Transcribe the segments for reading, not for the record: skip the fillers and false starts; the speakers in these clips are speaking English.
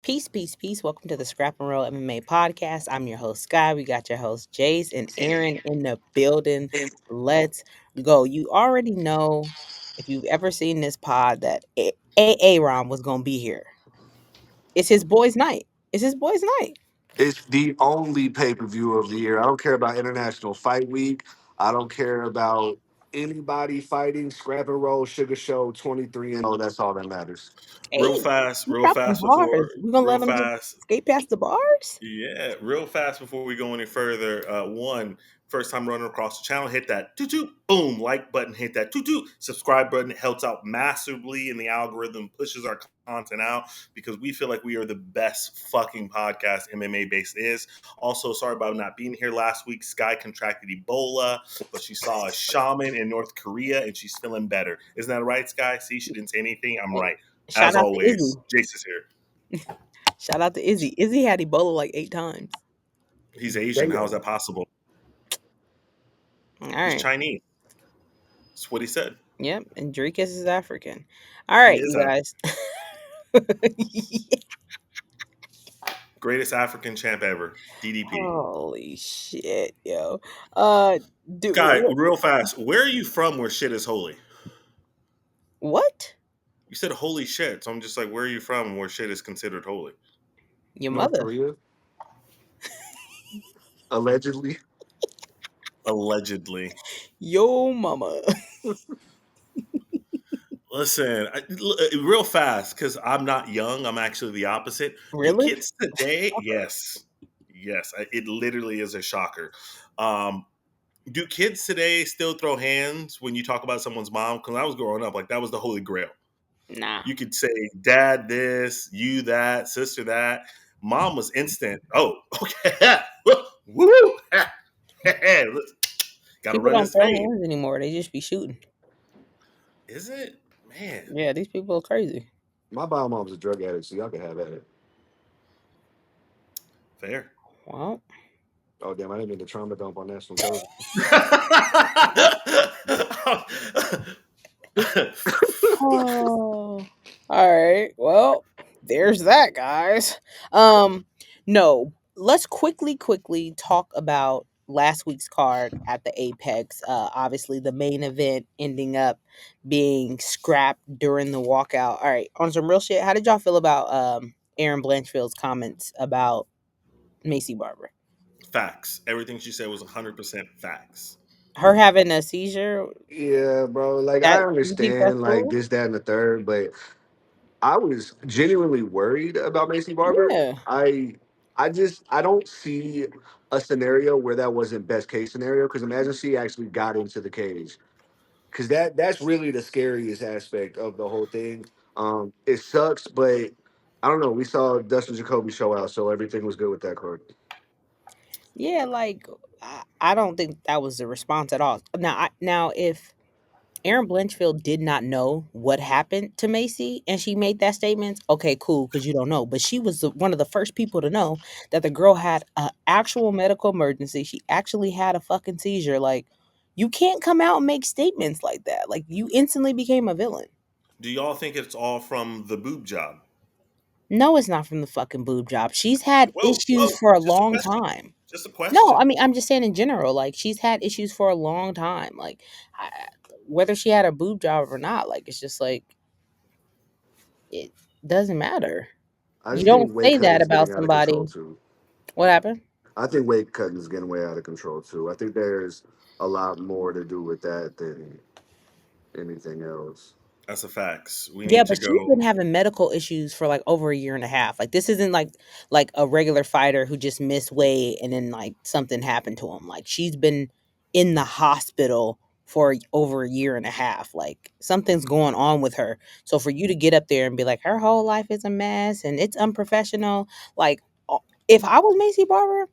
Peace, peace, peace. Welcome to the Scrap and Roll MMA podcast. I'm your host, Sky. We got your host, Jace, and Aaron in the building. Let's go. You already know, if you've ever seen this pod, that Aaron was going to be here. It's his boys' night. It's his boys' night. It's the only pay per view of the year. I don't care about International Fight Week. I don't care about anybody fighting. Scrap and Roll, Sugar Show, 23 and 0. That's all that matters. Hey, he Real dropping fast before, bars. We going to real let him just fast, skate past the bars? yeah, real fast before we go any further. First time running across the channel, hit that toot boom like button, hit that toot subscribe button. It helps out massively, and the algorithm pushes our content out because we feel like we are the best fucking podcast MMA based is. Also, sorry about not being here last week. Sky contracted Ebola, but she saw a shaman in North Korea and she's feeling better. Isn't that right, Sky? See, she didn't say anything. I'm Hey, right. shout As out to Izzy. always, Jace is here. Shout out to Izzy. Izzy had Ebola like 8 times. He's Asian. How is that possible? All He's right. Chinese. That's what he said. Yep, and Dricus is African. All He right, is you a guys. greatest African champ ever. DDP. Holy shit, yo. Uh, dude, Sky, real fast. Where are you from where shit is holy? what? You said holy shit. So I'm just like, where are you from where shit is considered holy? Your North mother. Korea, allegedly. Allegedly. Yo mama. Listen, real fast, because I'm not young. I'm actually the opposite. Do Really? kids today? Yes. Yes. It literally is a shocker. Um, do kids today still throw hands when you talk about someone's mom? Because I was growing up, like that was the holy grail. Nah. You could say dad this, you that, sister that. Mom was instant. Oh, okay. Woo! Got to People run don't this throw fade. hands anymore. They just be shooting. Is it? Man. Yeah, these people are crazy. My mom's a drug addict, so y'all can have at it. Fair. Well. Oh, damn, I didn't mean to trauma dump on national television. Oh. All right. Well, there's that, guys. No, let's quickly talk about last week's card at the Apex. Obviously the main event ending up being scrapped during the walkout. All right, on some real shit, how did y'all feel about Aaron Blanchfield's comments about Macy Barber? Facts. Everything she said was 100% facts. Her having a seizure, Yeah, bro. Like, that I you think that's understand, like, cool? this, that, and the third, but I was genuinely worried about Macy Barber. Yeah. I don't see a scenario where that wasn't best case scenario. Because imagine she actually got into the cage. Because that's really the scariest aspect of the whole thing. It sucks, but I don't know. We saw Dustin Jacoby show out, so everything was good with that card. Yeah, like I don't think that was the response at all. Now if Aaron Blanchfield did not know what happened to Macy and she made that statement, okay, cool, because you don't know. But she was one of the first people to know that the girl had an actual medical emergency. She actually had a fucking seizure. Like, you can't come out and make statements like that. Like, you instantly became a villain. Do y'all think it's all from the boob job? No, it's not from the fucking boob job. She's had issues Whoa. for a Just a long question. time. Just a No, I question. mean, I'm just saying in general, like, she's had issues for a long time. Like, I, whether she had a boob job or not, like, it's just like, it doesn't matter. I You just don't think weight say that cutting's about getting out of control somebody. too. What happened? I think weight cutting is getting way out of control too. I think there's a lot more to do with that than anything else. That's a facts. We Yeah, need to but she's go. been having medical issues for like over a year and a half. Like, this isn't like a regular fighter who just missed weight and then like something happened to him. Like, she's been in the hospital for over a year and a half. Like, something's going on with her. So for you to get up there and be like her whole life is a mess and it's unprofessional, like, if I was Macy Barber,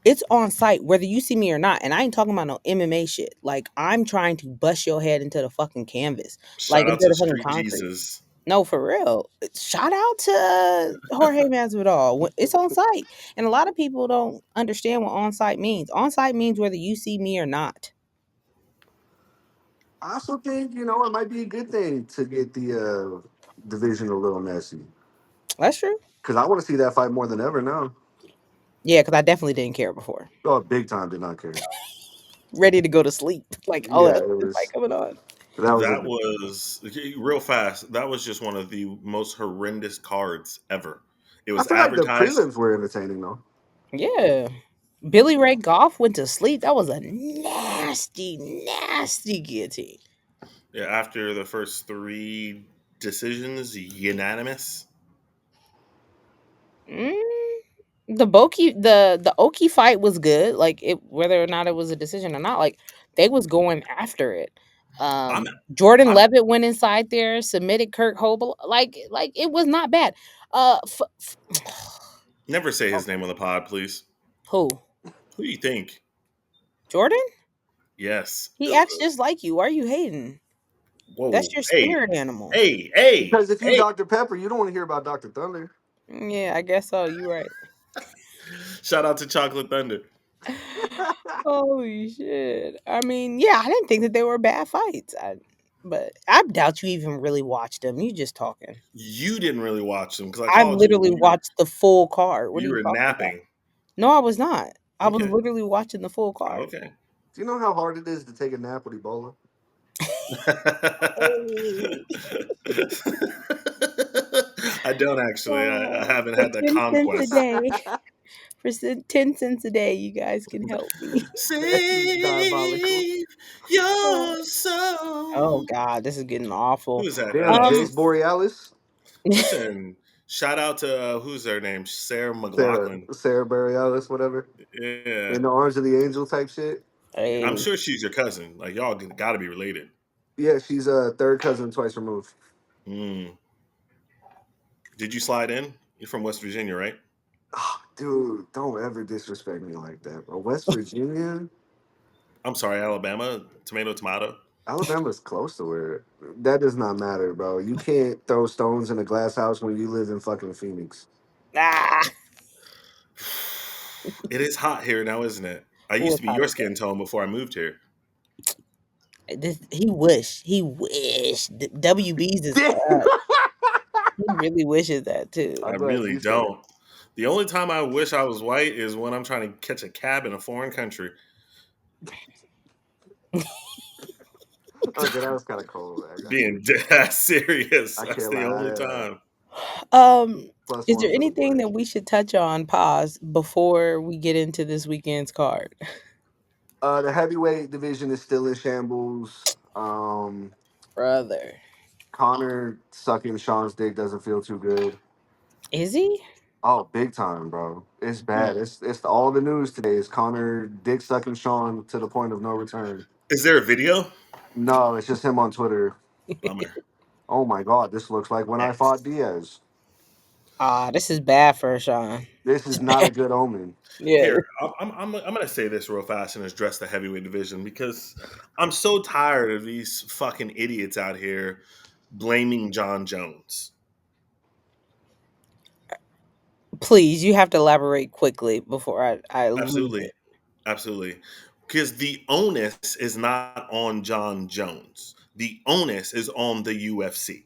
it's on site whether you see me or not, and I ain't talking about no MMA shit. Like, I'm trying to bust your head into the fucking canvas, like Shout out into to the fucking Street concrete. Jesus. No, for real. Shout out to Jorge Masvidal. It's on site, and a lot of people don't understand what on site means. On site means whether you see me or not. I also think it might be a good thing to get the division a little messy. That's true. Because I want to see that fight more than ever now. Yeah, because I definitely didn't care before. Oh, big time did not care. Ready to go to sleep. Like, oh, Yeah, another it fight was. coming on. That was a. That was real fast. That was just one of the most horrendous cards ever. It I was feel like the advertised. prelims were entertaining though. Yeah. Billy Ray Goff went to sleep. That was a nasty, nasty guillotine. Yeah, after the first three decisions, unanimous. Mm, the Oki fight was good. Like it, whether or not it was a decision or not, like they was going after it. I'm, Jordan I'm Levitt went inside there, submitted Kurt Hobel. Like it was not bad. never say his name on the pod, please. Who? Who do you think? Jordan? Yes. He Ugh. acts just like you. Why are you hating? Whoa. That's your Hey. spirit animal. Hey. Hey. Because if you Hey. Dr. Pepper, you don't want to hear about Dr. Thunder. Yeah, I guess so. You right. Shout out to Chocolate Thunder. Holy shit. I mean, yeah, I didn't think that they were bad fights. But I doubt you even really watched them. You just talking. You didn't really watch them because I I called you literally when watched the full card. What are you you were talking about? napping. No, I was not. I was Okay. literally watching the full card. Okay. Do you know how hard it is to take a nap with Ebola? Oh, I don't actually. I haven't for had that 10 cents a conquest. day. For 10 cents a day, you guys can help me. That is diabolical. Save Oh, your oh soul. God, this is getting Who awful. is that? Damn, Um, Jace Borealis, Listen. Shout out to who's their name? Sarah McLaughlin. Sarah Borealis, whatever. Yeah, In the arms of the angel type shit. I'm hey, sure she's your cousin. Like y'all got to be related. Yeah, she's a third cousin twice removed. Mm. Did you slide in? You're from West Virginia, right? Oh, dude, don't ever disrespect me like that, bro. West Virginia, I'm sorry, Alabama. Tomato, tomato. Alabama's close to where. That does not matter, bro. You can't throw stones in a glass house when you live in fucking Phoenix. ah, It is hot here now, isn't it? I who used was to be hot your today? skin tone before I moved here. He wished. WB's is Damn. up. He really wishes that too. I I'm glad really you said it. don't. The only time I wish I was white is when I'm trying to catch a cab in a foreign country. Okay, that was kind of cold. I got you. Being dead serious. I That's can't the only lie. time. Plus Is one there for the anything that boys. we should touch on, pause, before we get into this weekend's card? The heavyweight division is still in shambles. Brother. Connor sucking Sean's dick doesn't feel too good. Is he? Oh, big time, bro. It's Hmm. bad. It's all the news today. Is Connor dick sucking Sean to the point of no return? Is there a video? No, it's just him on Twitter. Bummer. Oh my god, this looks like when I fought X. Diaz. Ah, this is bad for Sean. This is not a good omen. Yeah. Here, I'm going to say this real fast and address the heavyweight division because I'm so tired of these fucking idiots out here blaming John Jones. Please, you have to elaborate quickly before I lose Absolutely. it. Absolutely. Because the onus is not on John Jones. The onus is on the UFC.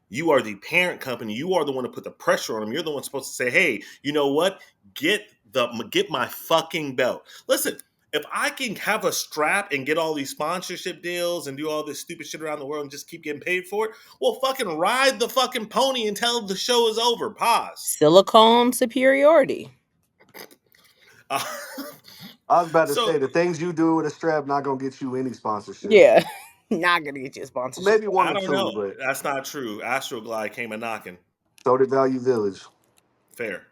You are the parent company. You are the one to put the pressure on them. You're the one supposed to say, "Hey, you know what? Get my fucking belt." Listen, if I can have a strap and get all these sponsorship deals and do all this stupid shit around the world and just keep getting paid for it, well, fucking ride the fucking pony until the show is over. Pause. Silicone superiority. Uh, I was about to so say the things you do with a strap not gonna get you any sponsorships. Yeah. Not gonna get you a sponsorship. Maybe one I or don't two, know. but That's not true. Astroglide came a knocking. so did Value Village. Fair.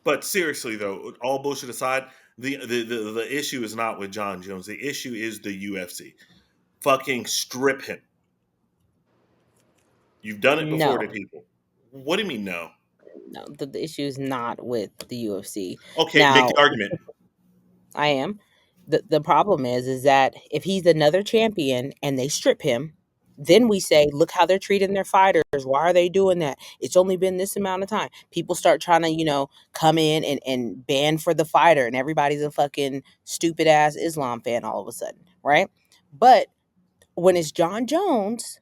But seriously, though, all bullshit aside, the issue is not with John Jones. The issue is the UFC. Fucking strip him. You've done it before to No. people. What do you mean no? No, the issue is not with the UFC. Okay, make Now, the argument. I am. The problem is that if he's another champion and they strip him, then we say, look how they're treating their fighters. Why are they doing that? It's only been this amount of time. People start trying to, come in and ban for the fighter, and everybody's a fucking stupid ass Islam fan all of a sudden, right? But when it's John Jones,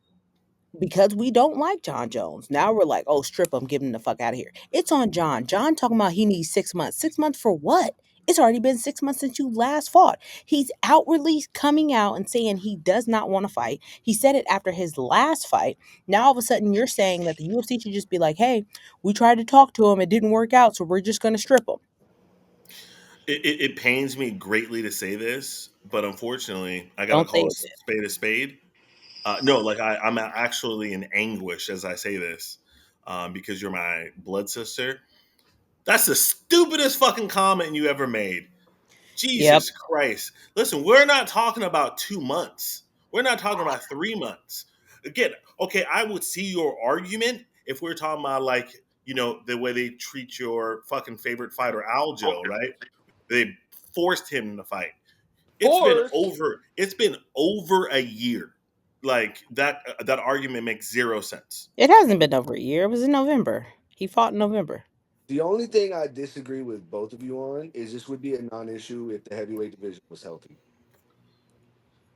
because we don't like John Jones. Now we're like, oh, strip him, get him the fuck out of here. It's on John. John talking about he needs 6 months. 6 months for what? It's already been 6 months since you last fought. He's outwardly coming out and saying he does not want to fight. He said it after his last fight. Now all of a sudden you're saying that the UFC should just be like, hey, we tried to talk to him. It didn't work out. So we're just going to strip him. It pains me greatly to say this, but unfortunately, I gotta Don't say call a it. spade a spade. No, like I'm actually in anguish as I say this, because you're my blood sister. That's the stupidest fucking comment you ever made. Yep. Jesus Christ. Listen, we're not talking about 2 months. We're not talking about 3 months. Again, okay, I would see your argument if we're talking about like, the way they treat your fucking favorite fighter, Aljo, right? They forced him to fight. Forced. It's been over a year. Like that argument makes zero sense. It hasn't been over a year. It was in November. He fought in November. The only thing I disagree with both of you on is this would be a non-issue if the heavyweight division was healthy.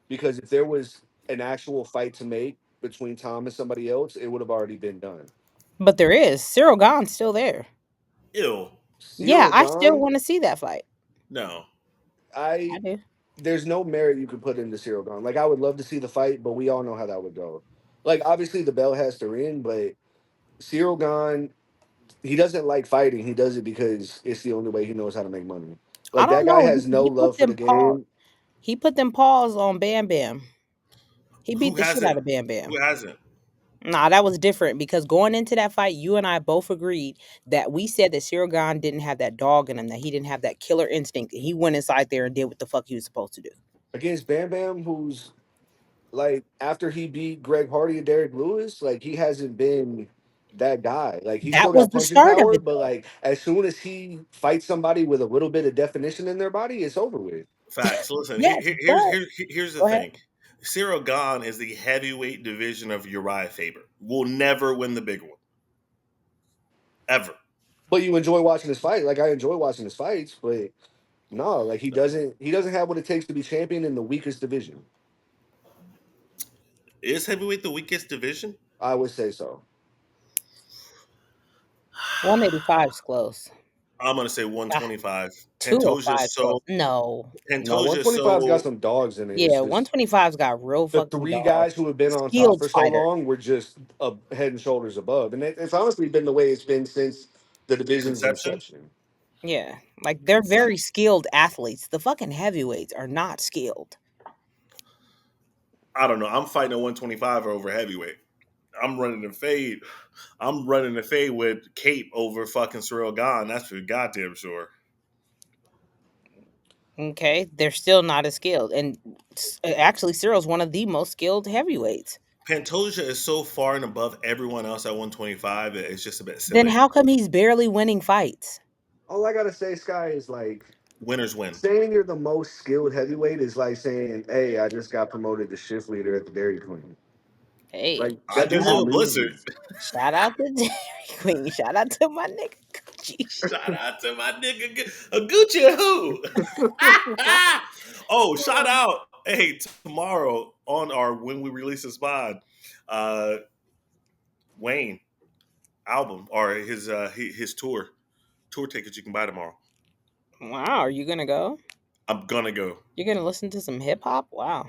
Because if there was an actual fight to make between Tom and somebody else, it would have already been done. But there is. Cyril Gahn's still there. Ew. Yeah, Cyril I still Gahn, want to see that fight. No. I I do. there's no merit you could put into Cyril Gahn. Like I would love to see the fight, but we all know how that would go. Like obviously the bell has to ring, but Cyril Gahn, he doesn't like fighting. He does it because it's the only way he knows how to make money. I Like don't that guy know. has no He put love for the them paws. game. He put them paws on Bam Bam. He Who beat the shit out hasn't? of Bam Bam. Who hasn't? Nah, that was different because going into that fight, you and I both agreed that we said that Cyril Gahn didn't have that dog in him, that he didn't have that killer instinct. And he went inside there and did what the fuck he was supposed to do. Against Bam Bam, who's like after he beat Greg Hardy and Derek Lewis, like he hasn't been that guy. Like he That still was got the punching start of power, it, but though. like as soon as he fights somebody with a little bit of definition in their body, it's over with. Facts. Listen, Yes, but here's the go ahead. thing. Cyril Gahn is the heavyweight division of Uriah Faber. Will never win the big one. Ever. But you enjoy watching his fight. Like I enjoy watching his fights, but no, like he doesn't have what it takes to be champion in the weakest division. Is heavyweight the weakest division? I would say so. 185 is close. I'm gonna say Ah, 125. 205 is close. No. No, Pantoja's 125's got so some dogs in it. It's Yeah, just 125's got real the fucking three dogs. guys who have been on top Skilled for so fighter. long were just head and shoulders above, and it's honestly been the way it's been since the division's conception. inception. Yeah. Like they're very skilled athletes. The fucking heavyweights are not skilled. I don't know. I'm fighting a 125 over heavyweight. I'm running the fade. I'm running the fade with Cape over fucking Cyril Gahn. That's for goddamn sure. Okay. They're still not as skilled. And actually, Cyril's one of the most skilled heavyweights. Pantoja is so far and above everyone else at 125 that it's just a bit Then silly. how come he's barely winning fights? All I gotta say, Sky, is like Winners win. saying you're the most skilled heavyweight is like saying, "Hey, I just got promoted to shift leader at the Dairy Queen." Hey, Like I that do shout doesn't love out. Blizzard. mean. Shout out to Dairy Queen. Shout out to my nigga Gucci. Shout out to my nigga Gucci who? Oh, shout out. Hey, tomorrow on our when we release this pod, uh Wayne album or his tour tickets you can buy tomorrow. Wow, are you gonna go? I'm gonna go. You're gonna listen to some hip hop? Wow.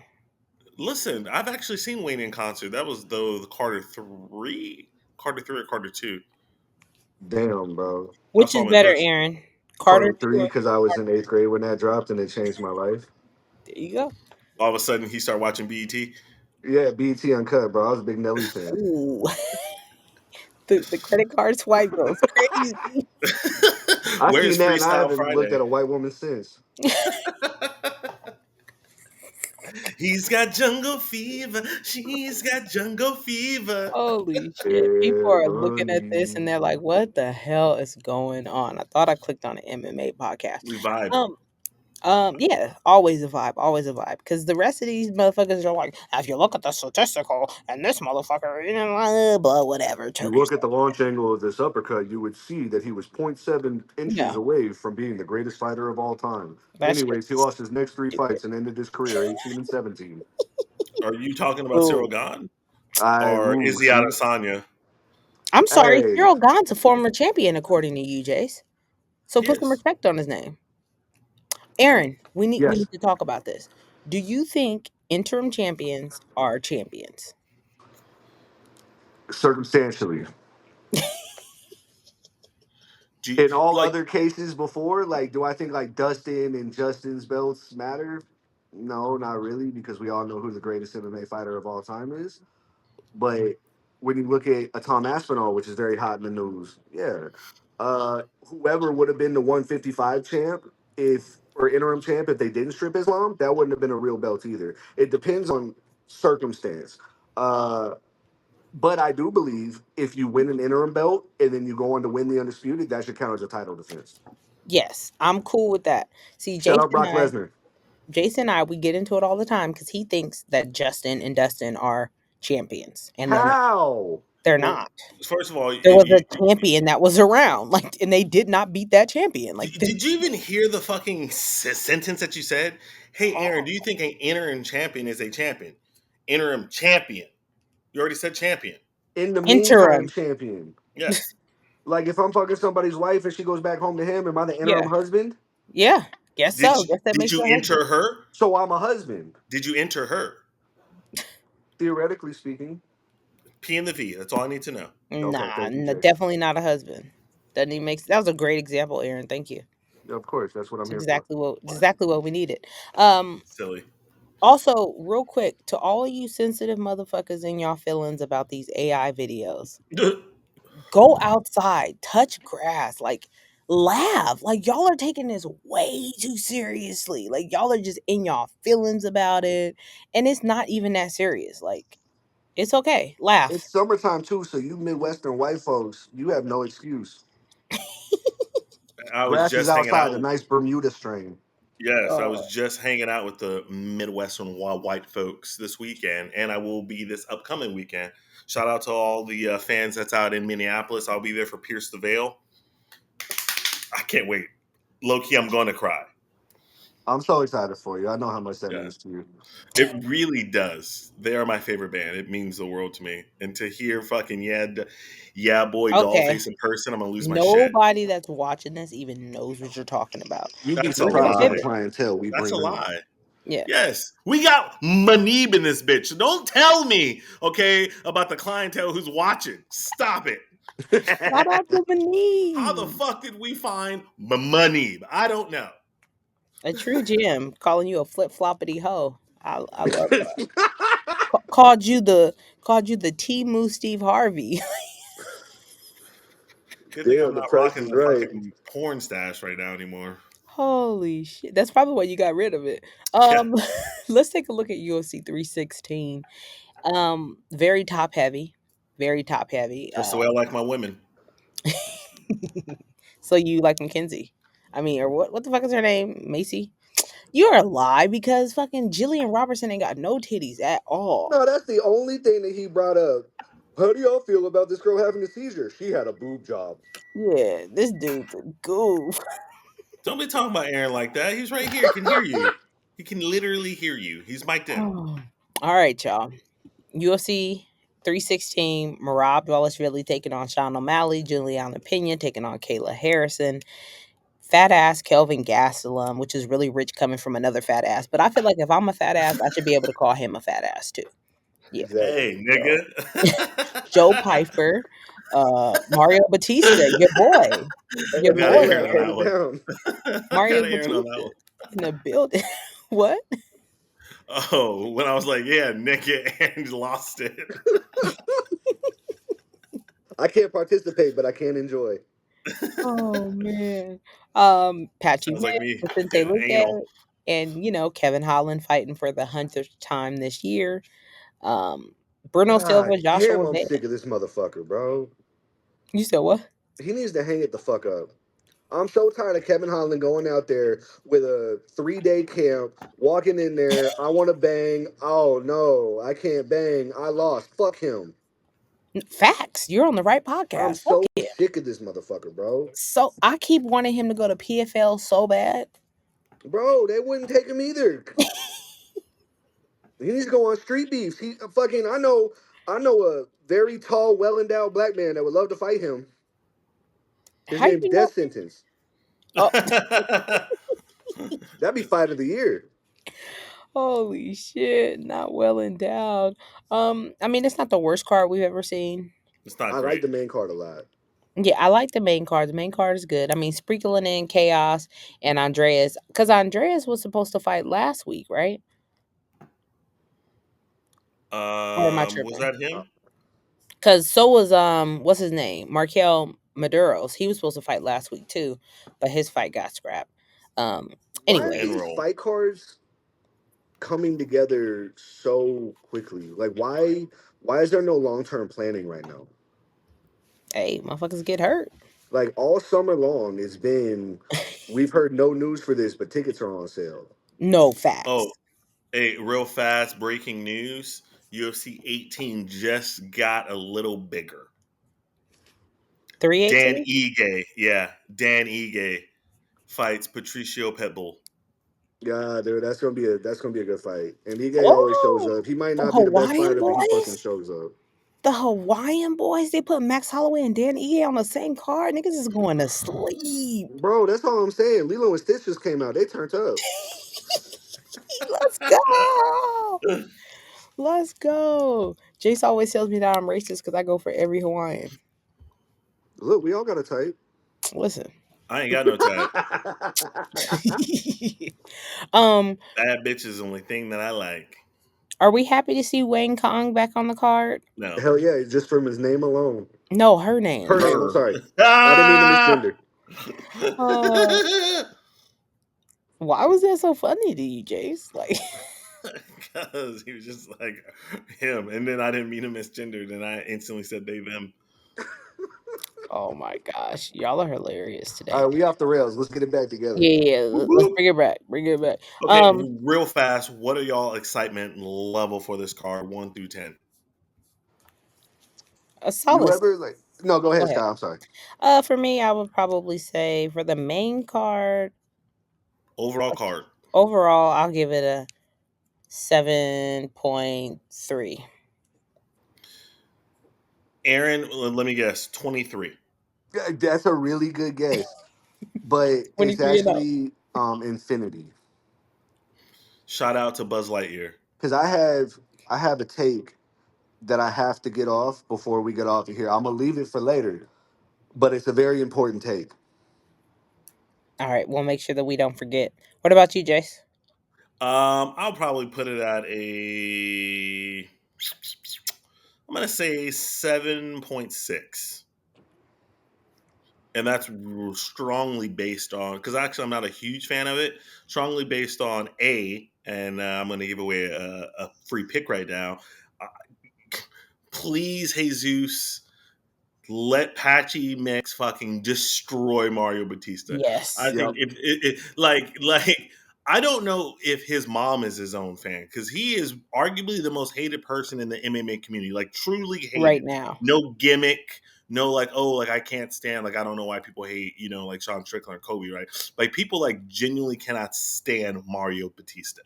Listen, I've actually seen Wayne in concert. That was the Carter 3 or Carter 2. Damn, bro. I Which saw is him in better, person. Aaron? Carter Carter 2 three, or because I was Carter? in eighth grade when that dropped, and it changed my life. There you go. All of a sudden, he started watching BET. Yeah, BT Uncut, bro. I was a big Nelly fan. Ooh. The credit card swipe goes crazy. I Where's seen that, and I Freestyle haven't looked Friday? at a white woman since. He's got jungle fever. She's got jungle fever. Holy shit. People are looking at this and Ebony. they're like, what the hell is going on? I thought I clicked on an MMA podcast. We vibing. Um, yeah, always a vibe, always a vibe. Because the rest of these motherfuckers are like, if you look at the statistical and this motherfucker, you know, blah, whatever, You Turkish. look at the launch angle of this uppercut, you would see that he was zero point 0.7 Yeah, inches away from being the greatest fighter of all time. that shit's Anyways, he lost his next three stupid. fights and ended his career 18 and 17. Are you talking about Cyril Boom. Gahn? or Ooh, Izzy see, Adesanya. I'm sorry, hey, Cyril Gahn's a former champion, according to you, Jace. So He put some is. respect on his name. Aaron, we yes, need to talk about this. Do you think interim champions are champions? circumstantially. Do you, In all like other cases before, like, do I think like Dustin and Justin's belts matter? No, not really, because we all know who the greatest MMA fighter of all time is. But when you look at a Tom Aspinall, which is very hot in the news, yeah, whoever would have been the 155 champ if or interim champ if they didn't strip Islam, that wouldn't have been a real belt either. It depends on circumstance. Uh, but I do believe if you win an interim belt and then you go on to win the undisputed, that should count as a title defense. Yes, I'm cool with that. See, Shout out Brock Lesnar. Jason and I, we get into it all the time because he thinks that Justin and Dustin are champions, and they're not. How? They're well, not. first of all, There was a champion that was around, like, and they did not beat that champion. Like, did you even hear the fucking sentence that you said? Hey, Aaron, do you think an interim champion is a champion? Interim champion. You already said champion. In the meantime, interim. champion. Yes. Like if I'm fucking somebody's wife and she goes back home to him, am I the interim Yeah, husband? yeah. Guess so. Guess that Did makes you you a husband. enter her? So I'm a husband, Did you enter her? theoretically speaking. P and the V. That's all I need to know. Okay, Nah, thank you, Jay. definitely not a husband. Doesn't even make. That was a great example, Aaron. Thank you. Of course, that's what I'm It's here for. exactly what we needed. Um, Silly. Also, real quick, to all of you sensitive motherfuckers in y'all feelings about these AI videos, go outside, touch grass, like laugh. Like y'all are taking this way too seriously. Like y'all are just in y'all feelings about it. And it's not even that serious. Like it's okay. It's Laugh. summertime too, so you Midwestern white folks, you have no excuse. I was Grass is just hanging outside, out a with. nice Bermuda strain. Yes, I was Uh, just hanging out with the Midwestern white folks this weekend, and I will be this upcoming weekend. Shout out to all the fans that's out in Minneapolis. I'll be there for Pierce the Veil. I can't wait. Low key, I'm going to cry. I'm so excited for you. I know how much that Yeah, means to you. it really does. They are my favorite band. It means the world to me. And to hear fucking yeah, boy, okay. Dollface in person, I'm gonna lose my shit. Nobody that's watching this even knows what you're talking about. You'd be That's a Look at the surprised at the pivot. lie. clientele we That's a bring in. lie. Yeah. Yes, we got Manib in this bitch. Don't tell me, okay, about the clientele who's watching. Stop it. Shout out to How the Manib. fuck did we find Manib? I don't know. A true gem calling you a flip floppity hoe. I love that. Called you the Timu Steve Harvey. Good thing I'm Damn, the not price rocking is the right. fucking porn stash right now anymore. Holy shit. That's probably why you got rid of it. Yeah, Let's take a look at UFC 316. Very top heavy. Very top heavy. that's the way I like my women. So you like Mackenzie. I mean, or what the fuck is her name? Macy? You're a lie because fucking Jillian Robertson ain't got no titties at all. No, that's the only thing that he brought up. How do y'all feel about this girl having a seizure? She had a boob job. Yeah, this dude's a goof. Don't be talking about Aaron like that. He's right here. He can hear you. He can literally hear you. He's mic'd in. All right, y'all. UFC 316, Marab Dvalishvili taking on Sean O'Malley, Juliana Pena taking on Kayla Harrison, fat ass Kelvin Gastelum, which is really rich coming from another fat ass. But I feel like if I'm a fat ass, I should be able to call him a fat ass too. Yeah. Exactly. Hey, So nigga. Joe Piper, Mario Batista, your Hey, Got boy man, Aaron on there, hold that it one. down. Mario Got Aaron on that Batista one. in the building. What? Oh, when I was like, yeah, nigga, and lost it. I can't participate, but I can enjoy. Oh man. Patchy Sounds like Mix, me. Vicente Luque, Anal. and Kevin Holland fighting for the 100th time this year. Um, Bruno God Silva, damn, Joshua I'm Vega. sick of this motherfucker, bro. You said what? He needs to hang it the fuck up. I'm so tired of Kevin Holland going out there with a 3-day camp, walking in there. I want to bang. Oh no, I can't bang. I lost. Fuck him. Facts. You're on the right I'm podcast. Fuck so him. sick of this motherfucker, bro. So I keep wanting him to go to PFL so bad. Bro, they wouldn't take him either. He needs to go on street beefs. He fucking. I know. I know a very tall, well endowed black man that would love to fight him. His How name's you know? Death Sentence. Oh, That'd be fight of the year. holy shit! Not well endowed. I mean, it's not the worst card we've ever seen. It's not I like great. the main card a lot. Yeah, I like the main card. The main card is good. I mean, sprinkling in Chaos and Andreas, because Andreas was supposed to fight last week, right? Or am I Was tripping? that Uh, him? Because so was what's his name, Markel Maduros. He was supposed to fight last week too, but his fight got scrapped. Um. why are And Anyways, these roll. fight cards coming together so quickly? Like, why is there no long term planning right now? hey, motherfuckers get hurt. Like all summer long, it's been we've heard no news for this, but tickets are on sale. No Oh, facts. hey, real fast breaking news. UFC 18 just got a little bigger. Dan 318. Ige, yeah, Dan Ige fights Patricio Pitbull. Yeah, dude, that's gonna be a good fight. And EK always shows Oh, up. He might the not be the best Hawaiian fighter, but he fucking boys. shows up. The Hawaiian boys. They put Max Holloway and Dan Ige on the same card. Niggas is going to sleep. Bro, that's all I'm saying. Lilo and Stitch just came out. They turned up. Let's go. Let's go. Jace always tells me that I'm racist because I go for every Hawaiian. Look, we all got a type. Listen. I ain't got no type. um, Bad bitch is the only thing that I like. are we happy to see Wayne Kong back on the card? No. Hell yeah, just from his name alone. No, her name. Her name, I'm Her. sorry. I didn't mean to Ah! misgender. Uh, why was that so funny to you, Jace? Like, Because he was just like him. And then I didn't mean to misgender. Then I instantly said they, them. oh my gosh, y'all are hilarious All today. right, we off the rails. Let's get it back together. Yeah, yeah, Whoop, let's whoop. bring it back. Bring it back. Okay, real fast. What are y'all excitement level for this card, 1 through 10? A You solid. ever like no, go Go ahead, ahead. Scott. I'm sorry. For me, I would probably say for the main card, Overall card. overall, I'll give it a 7.3. Aaron, let me guess, 23. Yeah, that's a really good guess. But it's 23 and up. actually Infinity. Shout out to Buzz Lightyear. Because I have a take that I have to get off before we get off of here. I'm gonna leave it for later, but it's a very important take. All right, we'll make sure that we don't forget. What about you, Jace? I'll probably put it at a. I'm gonna say 7.6, and that's strongly based on because actually I'm not a huge fan of it. Strongly based on and I'm gonna give away a free pick right now. Uh, please, Jesus, let Patchy Mix fucking destroy Mario Batista. I Yes. think Yep. like I don't know if his mom is his own fan because he is arguably the most hated person in the MMA community, like truly Right hated. now. No gimmick, no like oh like I can't stand like I don't know why people hate like Sean Strickland or Kobe, right? Like people like genuinely cannot stand Mario Batista.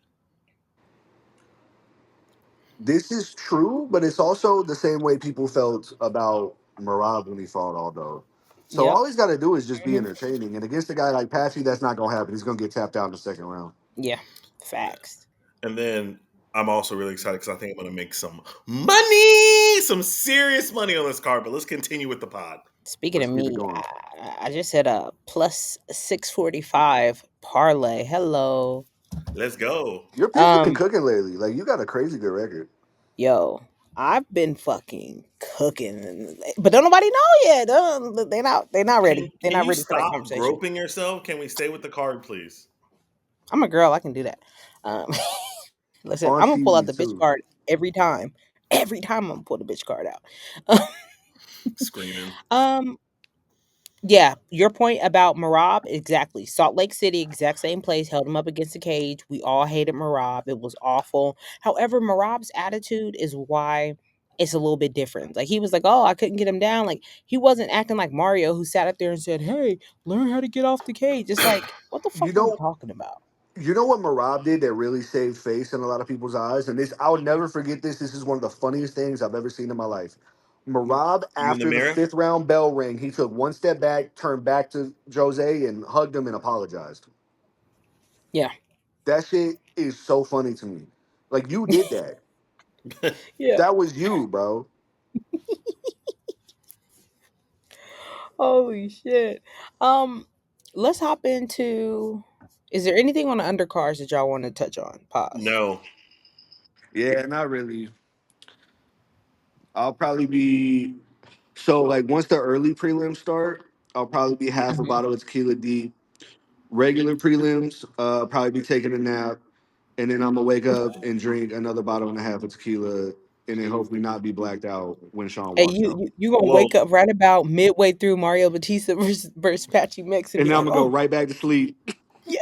This is true, but it's also the same way people felt about Marab when he fought Aldo. So Yep. all he's got to do is just be Mhm. entertaining. And against a guy like Patchy, that's not gonna happen. He's gonna get tapped out in the second round. Yeah. Facts. And then I'm also really excited because I think I'm going to make some money, some serious money on this card. But let's continue with the pod. Speaking Let's of keep it me, going. I just hit a plus 645 parlay. Hello. Let's go. Your picks been Um, cooking lately. Like you got a crazy good record. yo, I've been fucking cooking, but don't nobody know yet. They're not ready. They're Can not you ready for that stop conversation. groping yourself? Can we stay with the card, please? I'm a girl. I can do that. Um, listen, On I'm gonna pull out TV the bitch too. card every time. Every time I'm gonna pull the bitch card out. Screaming. um, yeah, your point about Marab, exactly. Salt Lake City, exact same place, held him up against the cage. We all hated Marab. It was awful. However, Marab's attitude is why it's a little bit different. Like he was like, "Oh, I couldn't get him down." Like he wasn't acting like Mario, who sat up there and said, "Hey, learn how to get off the cage." It's like, what the fuck You are you know, talking about? You know what Marab did that really saved face in a lot of people's eyes, and this I'll never forget this. This is one of the funniest things I've ever seen in my life. Marab, You in the after the mirror? fifth round bell rang, he took one step back, turned back to Jose, and hugged him and apologized. Yeah. That shit is so funny to me. Like you did that. Yeah. That was you, bro. Holy shit. Um, let's hop into. Is there anything on the undercards that y'all want to touch on? Pause. No. Yeah, not really. I'll probably be so like once the early prelims start, I'll probably be half a Mhm. bottle of tequila deep. Regular prelims, probably be taking a nap, and then I'm gonna wake up and drink another bottle and a half of tequila, and then hopefully not be blacked out when Sean Hey, walks out. you gonna Well, wake up right about midway through Mario Batista versus Patchy Mix and And be then I'm like, gonna go oh right back to sleep. yeah.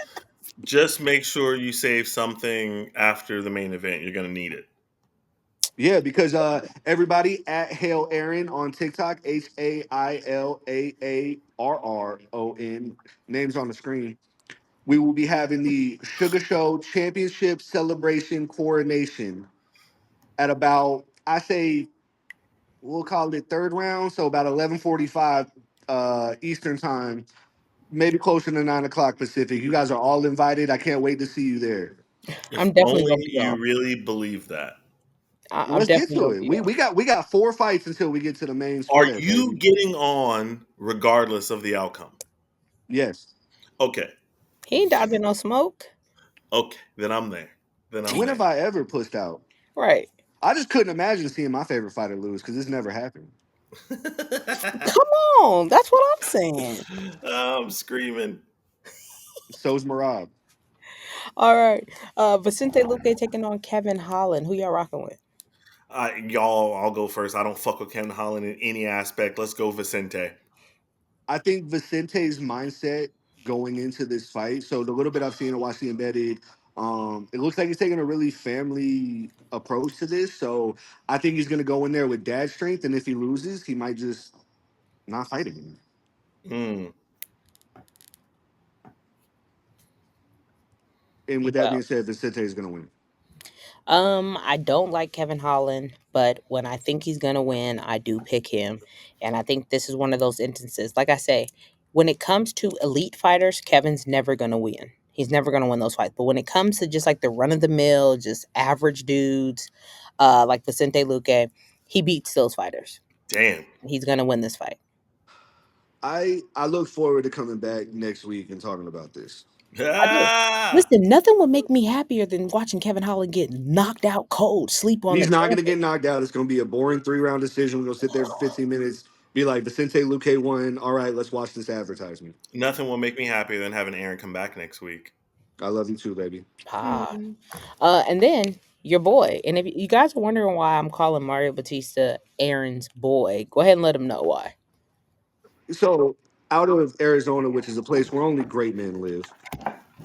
just make sure you save something after the main event. You're gonna need it. Yeah, because everybody at Hail Aaron on TikTok, HAILAARRON, names on the screen. We will be having the Sugar Show Championship Celebration Coronation at about I say we'll call it third round, so about 11:45 Eastern time, maybe closer to 9 o'clock Pacific. You guys are all invited. I can't wait to see you there. If I'm definitely only gonna be you on. really believe that. I'm Let's get definitely to gonna it. be We got four fights until we get to the main Are spread, you baby. getting on regardless of the outcome? Yes. Okay. He ain't dodging no smoke. Okay. Then I'm there. Then I'm When have there. I ever pushed out? Right. I just couldn't imagine seeing my favorite fighter lose because this never happened. Come on. That's what I'm saying. I'm screaming. So's Marab. All right. Vicente Luque taking on Kevin Holland. Who y'all rocking with? Y'all, I'll go first. I don't fuck with Kevin Holland in any aspect. Let's go Vicente. I think Vicente's mindset going into this fight. So the little bit I've seen and watched the embedded, it looks like he's taking a really family approach to this. So I think he's gonna go in there with dad strength, and if he loses, he might just not fight again. Mm. And with that Well, being said, Vicente is gonna win. I don't like Kevin Holland, but when I think he's gonna win, I do pick him. And I think this is one of those instances. Like I say, when it comes to elite fighters, Kevin's never gonna win. He's never gonna win those fights. But when it comes to just like the run of the mill, just average dudes, like Vicente Luque, he beats those fighters. Damn. He's gonna win this fight. I look forward to coming back next week and talking about this. I do. Ah! Listen, nothing would make me happier than watching Kevin Holland get knocked out cold, sleep on the He's not gonna carpet. get knocked out. It's gonna be a boring 3 round decision. We're gonna sit there for 15 minutes, be like Vicente Luque won. All right, let's watch this advertisement. Nothing will make me happier than having Aaron come back next week. I love you too, baby. Pod. And then your boy. And if you guys are wondering why I'm calling Mario Batista Aaron's boy, go ahead and let him know why. So out of Arizona, which is a place where only great men live,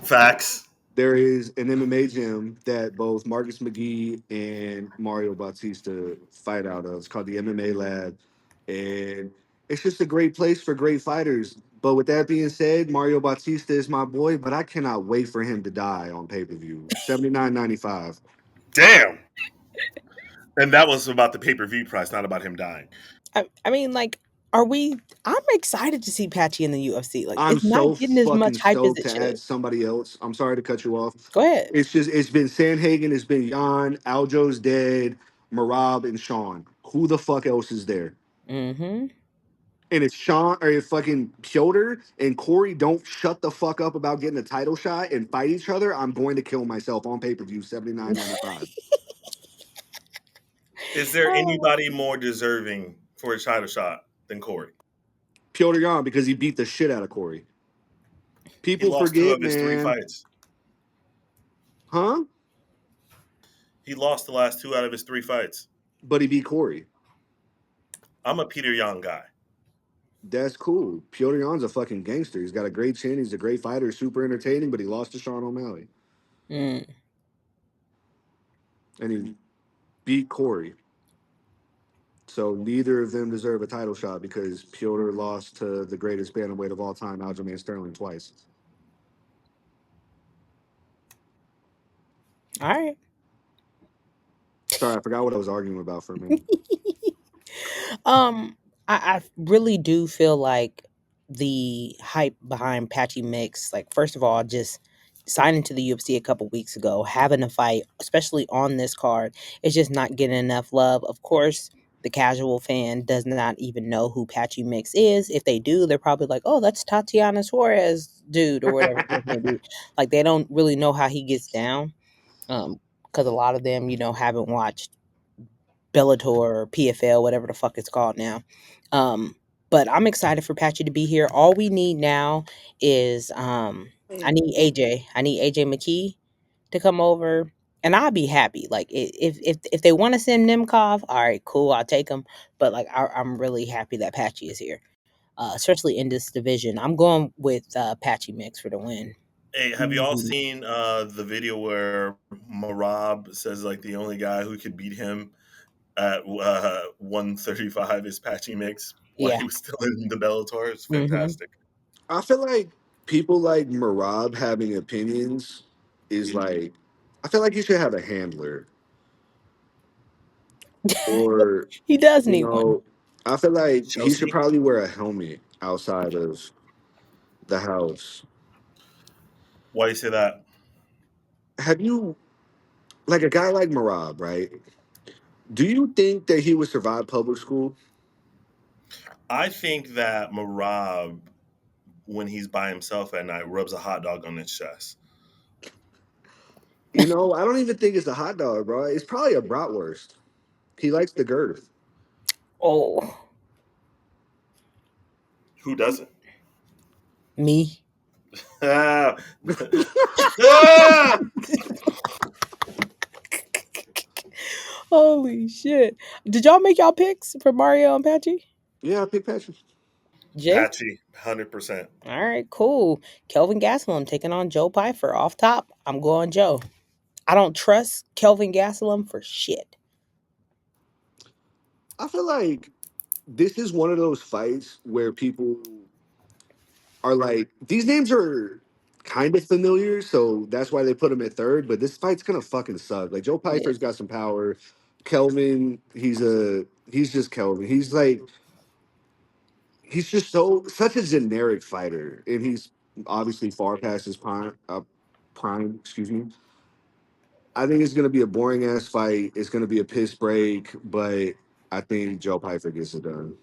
Facts. there is an MMA gym that both Marcus McGee and Mario Bautista fight out of. It's called the MMA Lab, and it's just a great place for great fighters. But with that being said, Mario Bautista is my boy, but I cannot wait for him to die on pay per view. 79.95. Damn. And that was about the pay per view price, not about him dying. I mean, like, are we? I'm excited to see Patchy in the UFC. Like, I'm it's not so getting as much fucking hype as stoked it to should. add somebody else. I'm sorry to cut you off. Go ahead. It's been Sanhagen, it's been Jan, Aljo's dead, Marab, and Sean. Who the fuck else is there? Mm-hmm. And it's Sean or if fucking Piotr and Corey don't shut the fuck up about getting a title shot and fight each other, I'm going to kill myself on pay per view. 79.95. Is there Oh, anybody more deserving for a title shot than Corey? Piotr Jan because he beat the shit out of Corey. He People lost two forget, of his three man. fights. Huh? He lost the last two out of his three fights. But he beat Corey. I'm a Peter Young guy. That's cool. Piotr Jan's a fucking gangster. He's got a great chin. He's a great fighter. Super entertaining, but he lost to Sean O'Malley. mm. And he beat Corey. So neither of them deserve a title shot because Piotr lost to the greatest bantamweight of all time, Aljamain Sterling, twice. All right. Sorry, I forgot what I was arguing about for a minute. Um, I really do feel like the hype behind Patchy Mix, like first of all, just signing to the UFC a couple weeks ago, having a fight, especially on this card, is just not getting enough love. Of course, the casual fan does not even know who Patchy Mix is. If they do, they're probably like, "Oh, that's Tatiana Suarez, dude," or whatever the case may be. Like they don't really know how he gets down. Because a lot of them, haven't watched Bellator or PFL, whatever the fuck it's called now. Um, but I'm excited for Patchy to be here. All we need now is I need AJ. I need AJ McKee to come over, and I'll be happy. Like if they want to send Nemkov, all right, cool, I'll take him. But like I'm really happy that Patchy is here, especially in this division. I'm going with Patchy Mix for the win. Hey, have you all Easy. seen the video where Marab says like the only guy who could beat him at 135 is Patchy Mix while Yeah. he was still in the Bellator? It's Mm-hmm. fantastic. I feel like people like Marab having opinions is like, I feel like you should have a handler, or He does you need one. know, I feel like he should Chelsea, probably wear a helmet outside of the house. why do you say that? Have you like a guy like Marab, right? Do you think that he would survive public school? I think that Marab, when he's by himself at night, rubs a hot dog on his chest. You know, I don't even think it's a hot dog, bro. It's probably a bratwurst. He likes the girth. Oh, Who doesn't? me. Ah! Ah! Holy shit. Did y'all make y'all picks for Mario and Patchy? Yeah, I pick Patrick. Jay? Patchy, 100%. All right, cool. Kelvin Gastelum taking on Joe Pfeiffer. Off top, I'm going Joe. I don't trust Kelvin Gastelum for shit. I feel like this is one of those fights where people are like, these names are kind of familiar, so that's why they put him at third. But this fight's gonna fucking suck. Like Joe Yeah. Piper's got some power. Kelvin, he's just Kelvin. He's just such a generic fighter, and he's obviously far past his prime. Prime, excuse me. I think it's gonna be a boring ass fight. It's gonna be a piss break, but I think Joe Piper gets it done.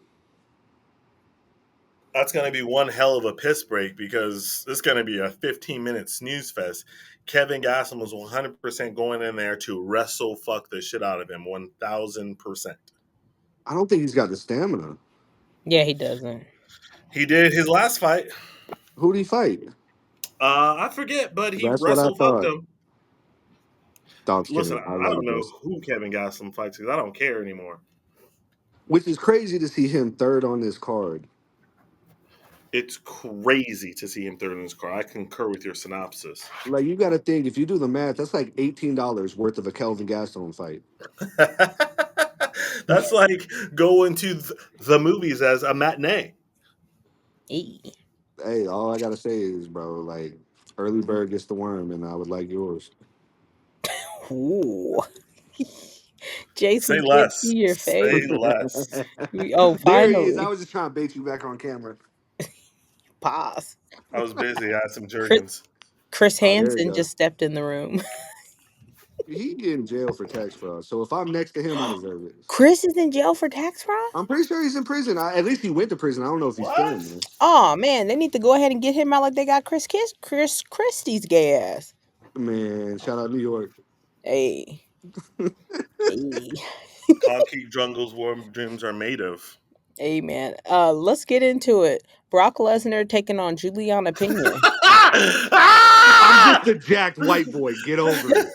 That's going to be one hell of a piss break because this is going to be a 15-minute snooze fest. Kevin Gastelum was 100% going in there to wrestle fuck the shit out of him, 1,000%. I don't think he's got the stamina. Yeah, he doesn't. He did his last fight. Who would he fight? I forget, but he That's what I wrestle fucked thought. him. Dog's Listen, kidding. I I love don't you, know boys. who Kevin Gastelum fights because I don't care anymore. Which is crazy to see him third on this card. It's crazy to see him third in his car. I concur with your synopsis. Like you got to think, if you do the math, that's like $18 worth of a Kelvin Gastelum fight. That's like going to the movies as a matinee. Hey. Hey, all I gotta say is, bro, like early bird gets the worm, and I would like yours. Ooh. Jason, Say can't less. see your Say face. less. Oh, There he is. I finally. was just trying to bait you back on camera. Pause. I was busy. I had some Chris, Jergens. Chris Oh, there you Hansen go. just stepped in the room. He in jail for tax fraud. So if I'm next to him, I deserve it. Chris is in jail for tax fraud? I'm pretty sure he's in prison. At least he went to prison. I don't know if he's still in What? there. Oh man, they need to go ahead and get him out like they got Chris Christie's gay ass. Man, shout out New York. Hey, hey, Concrete jungles warm dreams are made of. hey man. Let's get into it. Brock Lesnar taking on Juliana Pena. I'm Ah! just a jacked white boy. Get over it.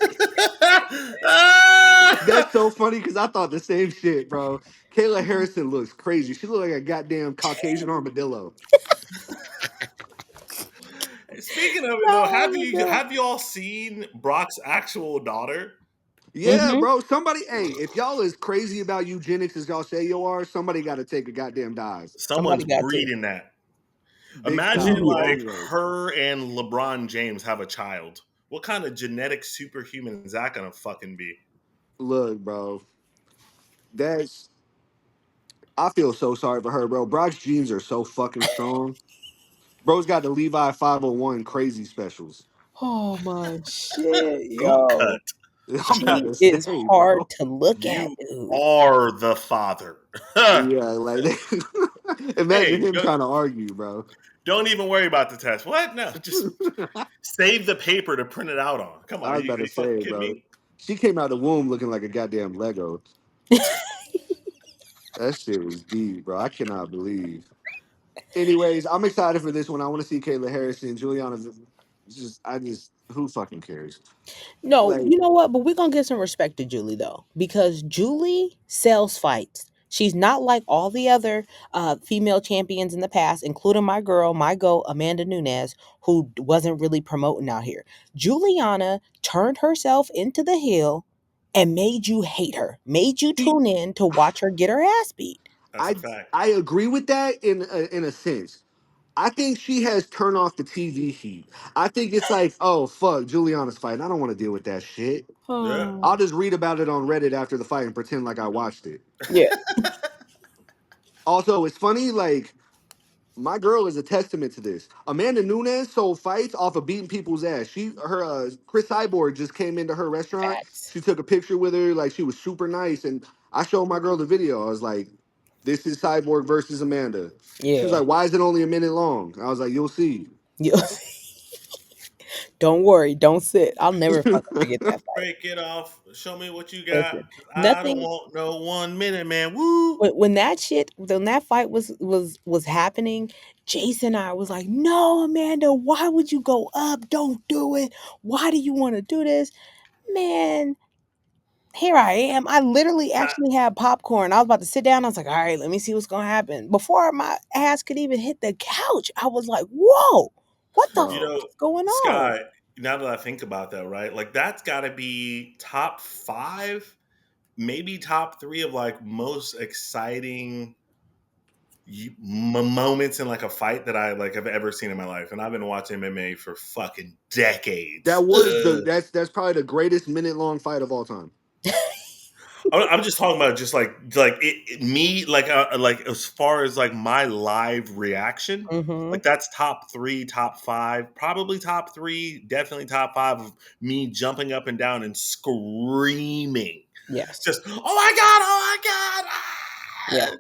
That's so funny because I thought the same shit, bro. Kayla Harrison looks crazy. She looks like a goddamn Caucasian armadillo. Speaking of it though, Oh my god. have you all seen Brock's actual daughter? Yeah, Mm-hmm. bro. Somebody, hey, if y'all as crazy about eugenics as y'all say you are, somebody got to take a goddamn dive. Somebody Someone's got to. breeding that. Big Imagine style, Ooh. long like legs. her and LeBron James have a child. What kind of genetic superhuman is that gonna fucking be? Look, bro, that's I feel so sorry for her, bro. Brock's jeans are so fucking strong. Bro's got the Levi 501 crazy specials. Oh my shit, Boot yo. cut. I'm about She to is say, hard bro. to look at, You dude. are the father. Yeah, like imagine Hey, him trying to argue, bro. don't even worry about the test. What? No, just save the paper to print it out on. Come on, I was about are to you fucking say, kidding bro. me? She came out the womb looking like a goddamn Lego. That shit was deep, bro. I cannot believe. Anyways, I'm excited for this one. I want to see Kayla Harrison, Juliana. Who fucking cares? No, Like, you know what? But we're gonna give some respect to Julie though, because Julie sells fights. She's not like all the other female champions in the past, including my girl, my go, Amanda Nunes, who wasn't really promoting out here. Juliana turned herself into the hill and made you hate her, made you she, tune in to watch her get her ass beat. That's a I, fact. I agree with that in a sense. I think she has turned off the TV heat. I think it's like, oh fuck, Juliana's fighting. I don't want to deal with that shit. Yeah. I'll just read about it on Reddit after the fight and pretend like I watched it. Yeah. Also, it's funny, like my girl is a testament to this. Amanda Nunes sold fights off of beating people's ass. Chris Cyborg just came into her restaurant. Facts. She took a picture with her, like she was super nice, and I showed my girl the video. I was like, "This is Cyborg versus Amanda." She was Yeah. like, "Why is it only a minute long?" I was like, "You'll see." You, don't worry. Don't sit. I'll never fucking forget that fight. Break it off. Show me what you got. Listen, 'Cause I don't nothing. want no 1 minute, man. Woo! When that fight was happening, Jason and I was like, "No, Amanda, why would you go up? Don't do it. Why do you want to do this?" Man, here I am. I literally That, actually had popcorn. I was about to sit down. I was like, "All right, let me see what's gonna happen." Before my ass could even hit the couch, I was like, "Whoa, what the you Bro, know, fuck is going on?" Sky, now that I think about that, right? Like that's gotta be top five, maybe top three of like most exciting moments in like a fight that I like have ever seen in my life. And I've been watching MMA for fucking decades. that's probably the greatest minute long fight of all time. I'm just talking about just like me like as far as like my live reaction, Mm-hmm. like that's top three, top five, probably top three, definitely top five of me jumping up and down and screaming, Yes. just oh my god, Yeah. ah!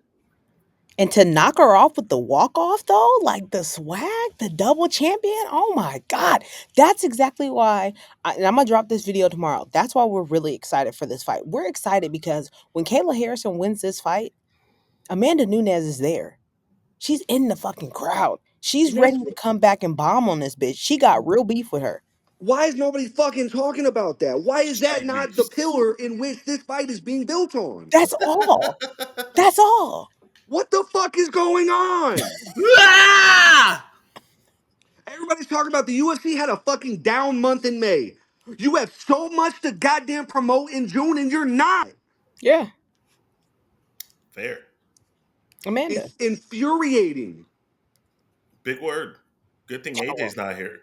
And to knock her off with the walk off though, like the swag, the double champion, oh my God. That's exactly why and I'm gonna drop this video tomorrow. That's why we're really excited for this fight. We're excited because when Kayla Harrison wins this fight, Amanda Nunes is there. She's in the fucking crowd. She's What's ready to come back and bomb on this bitch. She got real beef with her. Why is nobody fucking talking about that? Why is that Street not the beefs. pillar in which this fight is being built on? That's all. That's all. What the fuck is going on? Ah! Everybody's talking about the UFC had a fucking down month in May. You have so much to goddamn promote in June and you're not. Yeah, Fair, Amanda. It's infuriating. big word. Good thing AJ's not here.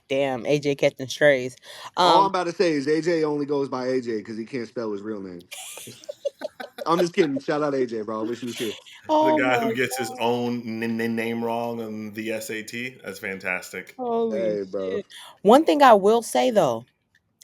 Damn, AJ catching strays. All I'm Um, about to say is AJ only goes by AJ because he can't spell his real name. I'm just kidding. Shout out AJ, bro. I wish he was here. The oh guy who my gets his own name wrong on the SAT. That's fantastic. holy Hey, bro. shit. One thing I will say though,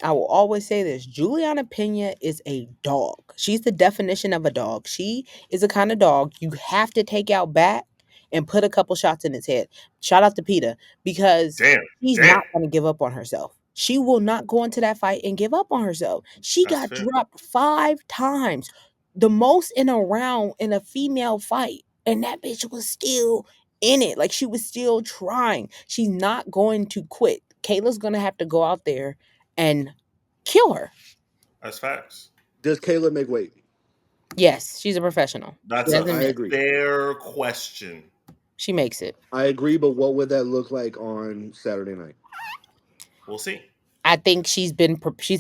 I will always say this. Juliana Pena is a dog. She's the definition of a dog. She is a kind of dog you have to take out back and put a couple shots in its head. Shout out to PETA because Damn, she's damn. not going to give up on herself. She will not go into that fight and give up on herself. She That's got fair. dropped 5 times, the most in a round in a female fight. And that bitch was still in it. Like she was still trying. She's not going to quit. Kayla's going to have to go out there and kill her. That's facts. Does Kayla make weight? Yes, she's a professional. She That's a hasn't I missed. agree. fair question. She makes it. I agree, but what would that look like on Saturday night? We'll see. I think she's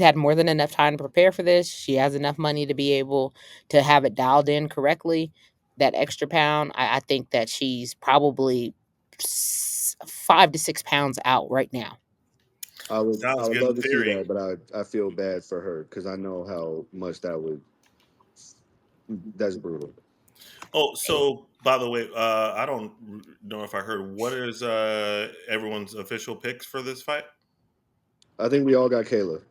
had more than enough time to prepare for this. She has enough money to be able to have it dialed in correctly. That extra pound, I think that she's probably 5 to 6 pounds out right now. Sounds I would good in love to see theory. that, but I feel bad for her because I know how much that's brutal. Oh, so by the way, I don't know if I heard what is everyone's official picks for this fight. I think we all got Kayla.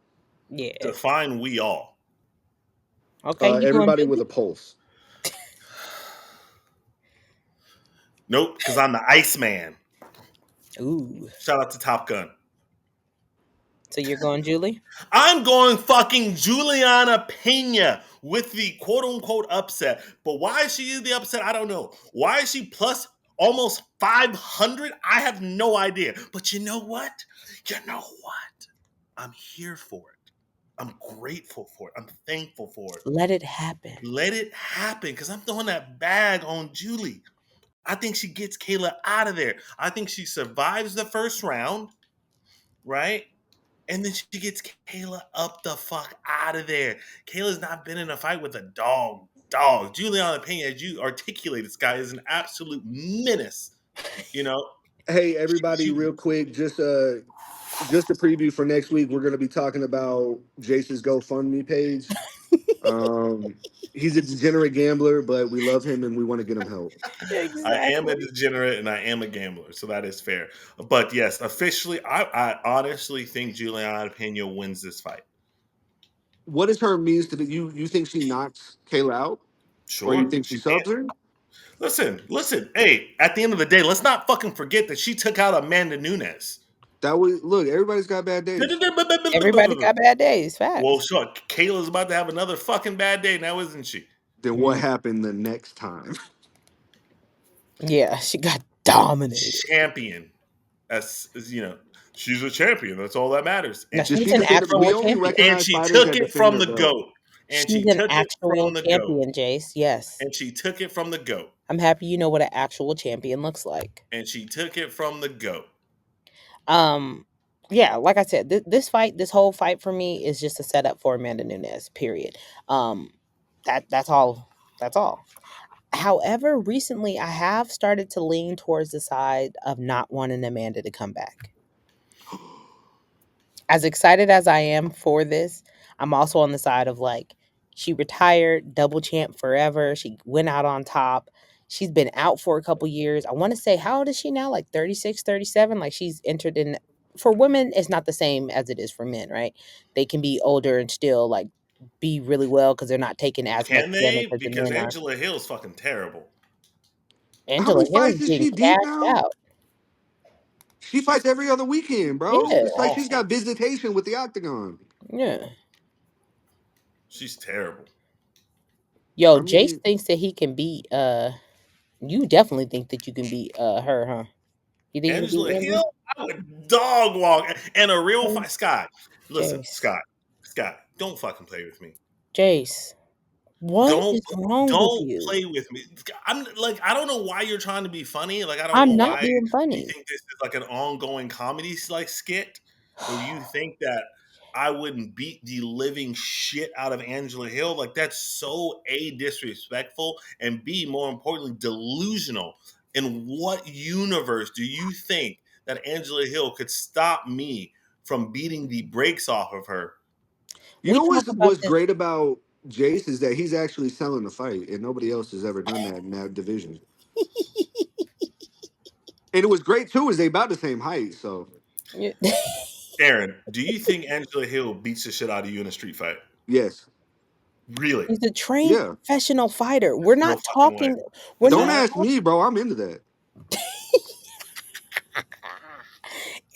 Yeah. Define we all. Okay, you going Everybody with Julie? a pulse. Nope, because I'm the Iceman. Ooh. Shout out to Top Gun. So you're going Julie? I'm going fucking Juliana Pena with the quote unquote upset. But why is she the upset? I don't know. Why is she plus almost 500? I have no idea. But you know what? You know what? I'm here for it. I'm grateful for it. I'm thankful for it. Let it happen. Let it happen because I'm throwing that bag on Julie. I think she gets Kayla out of there. I think she survives the first round, right? And then she gets Kayla up the fuck out of there. Kayla's not been in a fight with a dog. Dog. Juliana Pena, as you articulated, this guy is an absolute menace. You know, Hey, everybody, she real quick, just a preview for next week. We're going to be talking about Jace's GoFundMe page. Um, he's a degenerate gambler, but we love him and we want to get him help. I am a Exactly. degenerate and I am a gambler, so that is fair. But yes, officially, I honestly think Juliana Pena wins this fight. What is her means to the you think she knocks Kayla out? Or you Sure, think she she subs can. her? Listen. Hey, at the end of the day, let's not fucking forget that she took out Amanda Nunes. That was look, everybody's got bad days. Everybody got bad days. Well, Facts. sure. Kayla's about to have another fucking bad day now, isn't she? Then what Mm. happened the next time? Yeah, she got dominated. Champion. You know, she's a champion. That's all that matters. No, And Did she she's she an took it defend from we actual only champion. and recognize she fighters took that it defend from their the belt. goat. And She's she an took it actual from the goat. champion, Jace. Yes. And she took it from the goat. I'm happy you know what an actual champion looks like. And she took it from the goat. Um, yeah, like I said, this fight, this whole fight for me is just a setup for Amanda Nunes. Period. Um, that's all. That's all. However, recently I have started to lean towards the side of not wanting Amanda to come back. As excited as I am for this, I'm also on the side of like, she retired, double champ forever. She went out on top. She's been out for a couple years. I want to say, how old is she now? Like 36, 37. Like she's entered in, for women, it's not the same as it is for men, right? They can be older and still like be really well because they're not taking as much Can damage they? as the Because men are. Angela Hill's fucking terrible. How Angela many Hill fights is is getting she deep cashed now? out. She fights every other weekend, bro. Yeah, It's like she's Awful. got visitation with the octagon. yeah. She's terrible. Yo, I Jace mean, thinks that he can beat you definitely think that you can beat her, huh? You think you can Angela beat Hill, Angie? I would dog walk and a real fight. Scott, listen, Jace. Scott, don't fucking play with me. Jace. What Don't is wrong with don't you? play with me. I'm like I don't know why you're trying to be funny. Like I don't know I'm not why being you funny. think this is like an ongoing comedy like skit, or you think that I wouldn't beat the living shit out of Angela Hill. Like that's so A, disrespectful, and B, more importantly, delusional. In what universe do you think that Angela Hill could stop me from beating the brakes off of her? you We know talk about what's this. great about Jace is that he's actually selling the fight, and nobody else has ever done that in that division. And it was great too, is they about the same height. So Aaron, do you think Angela Hill beats the shit out of you in a street fight? yes, Really? He's a trained yeah. professional fighter. We're There's no not fucking way. talking. We're There's no Don't not way. ask me, bro. I'm into that.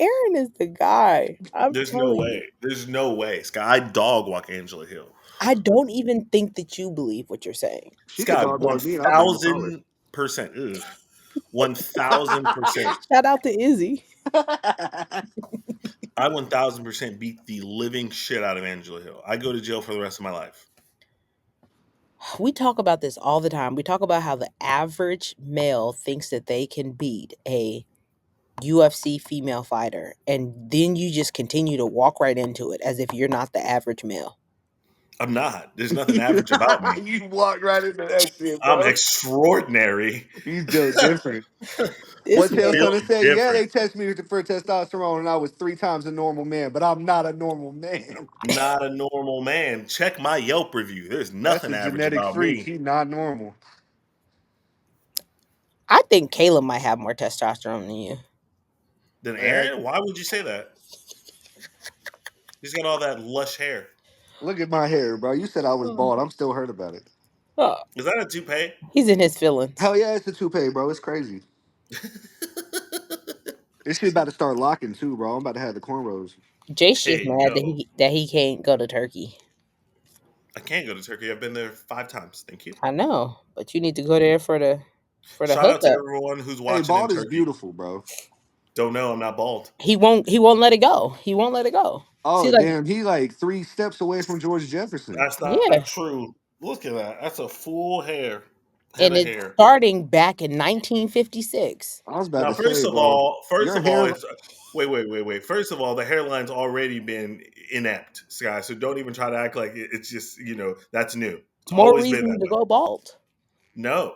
Aaron is the guy. I'm There's no telling way. you. There's no way. Scott, I dog walk Angela Hill. I don't even think that you believe what you're saying. She could Scott, dog one walk me, and I'll bring the collar. thousand percent. Ugh. 1,000%. Shout out to Izzy. I 1,000% beat the living shit out of Angela Hill. I go to jail for the rest of my life. We talk about this all the time. We talk about how the average male thinks that they can beat a UFC female fighter, and then you just continue to walk right into it as if you're not the average male. I'm not. There's nothing average about me. You walked right into that shit, I'm bro. extraordinary. He's built different. This What man, Tail's gonna Built say? Yeah, different. they test me for testosterone, and I was 3 times a normal man, but I'm not a normal man. Not a normal man. Check my Yelp review. There's That's nothing a average genetic about freak. me He's not normal. I think Caleb might have more testosterone than you. than Man, Aaron. Why would you say that? He's got all that lush hair. look at my hair, bro. You said I was Oh. bald. I'm still hurt about it. Oh, Is that a toupee? he's in his feelings. Hell yeah, it's a toupee, bro. It's crazy. This shit about to start locking too, bro. I'm about to have the cornrows. Jace There just you mad that go. he can't go to Turkey. I can't go to Turkey. I've been there 5 times. Thank you. I know, but you need to go there for the Shout out to hookup. everyone who's Hey, watching in bald is Turkey. beautiful, bro. Don't know. I'm not bald. He won't let it go. He won't let it go. See, Oh like, damn, he like 3 steps away from George Jefferson. That's yeah, not true. Look at that. That's a full head and of it's hair. starting back in 1956. I was about Now, to say, bro, first your of all, hair. it's wait. First of all, the hairline's already been inept, guys. So don't even try to act like it's just that's new. It's More always been reason that to way. go bald. No,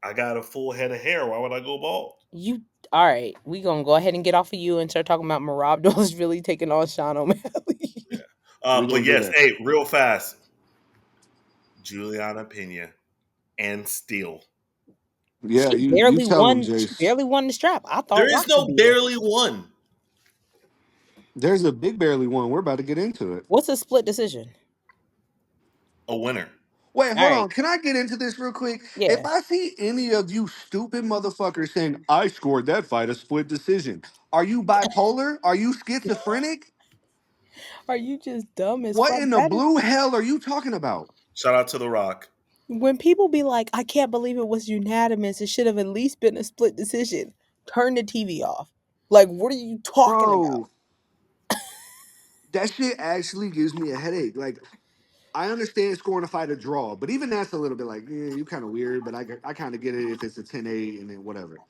I got a full head of hair. Why would I go bald? You all right? We gonna go ahead and get off of you and start talking about Marab is really taking on Sean Yeah. O'Malley. We But gonna do yes, that. hey, real fast, Juliana Pena and Steele. Yeah, she you barely tell him, won. She Jace. barely won the strap. I thought There is Roxy no beat her. barely one. There's a big barely one. We're about to get into it. What's a split decision? A winner. Wait, All hold right. on. Can I get into this real quick? If Yeah. I see any of you stupid motherfuckers saying I scored that fight a split decision, are you bipolar? Are you schizophrenic? Are you just dumb as What fuck? in the That is blue hell are you talking about? Shout out to The Rock. when people be like, I can't believe it was unanimous. It should have at least been a split decision. Turn the TV off. Like, what are you talking about? Bro, that shit actually gives me a headache. Like, I understand scoring a fight a draw, but even that's a little bit like, you kind of weird, but I kind of get it if it's a 10-8 and then whatever.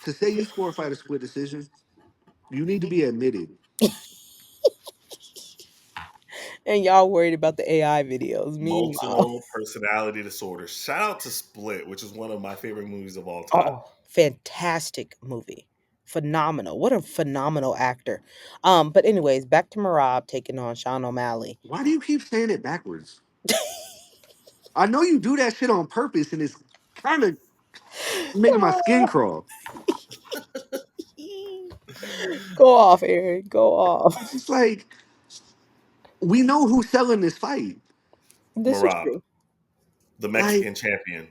To say you score a fight a split decision, you need to be admitted. And y'all worried about the AI videos. Meanwhile, Multiple personality disorder. Shout out to Split, which is one of my favorite movies of all time. oh, fantastic movie. Phenomenal. What a phenomenal actor. But anyways, back to Marab taking on Sean O'Malley. Why do you keep saying it backwards? I know you do that shit on purpose, and it's kind of making my skin crawl. Go off, Aaron. Go It's off. just like we know who's selling this fight. This is Marab, true. the Like Mexican champion.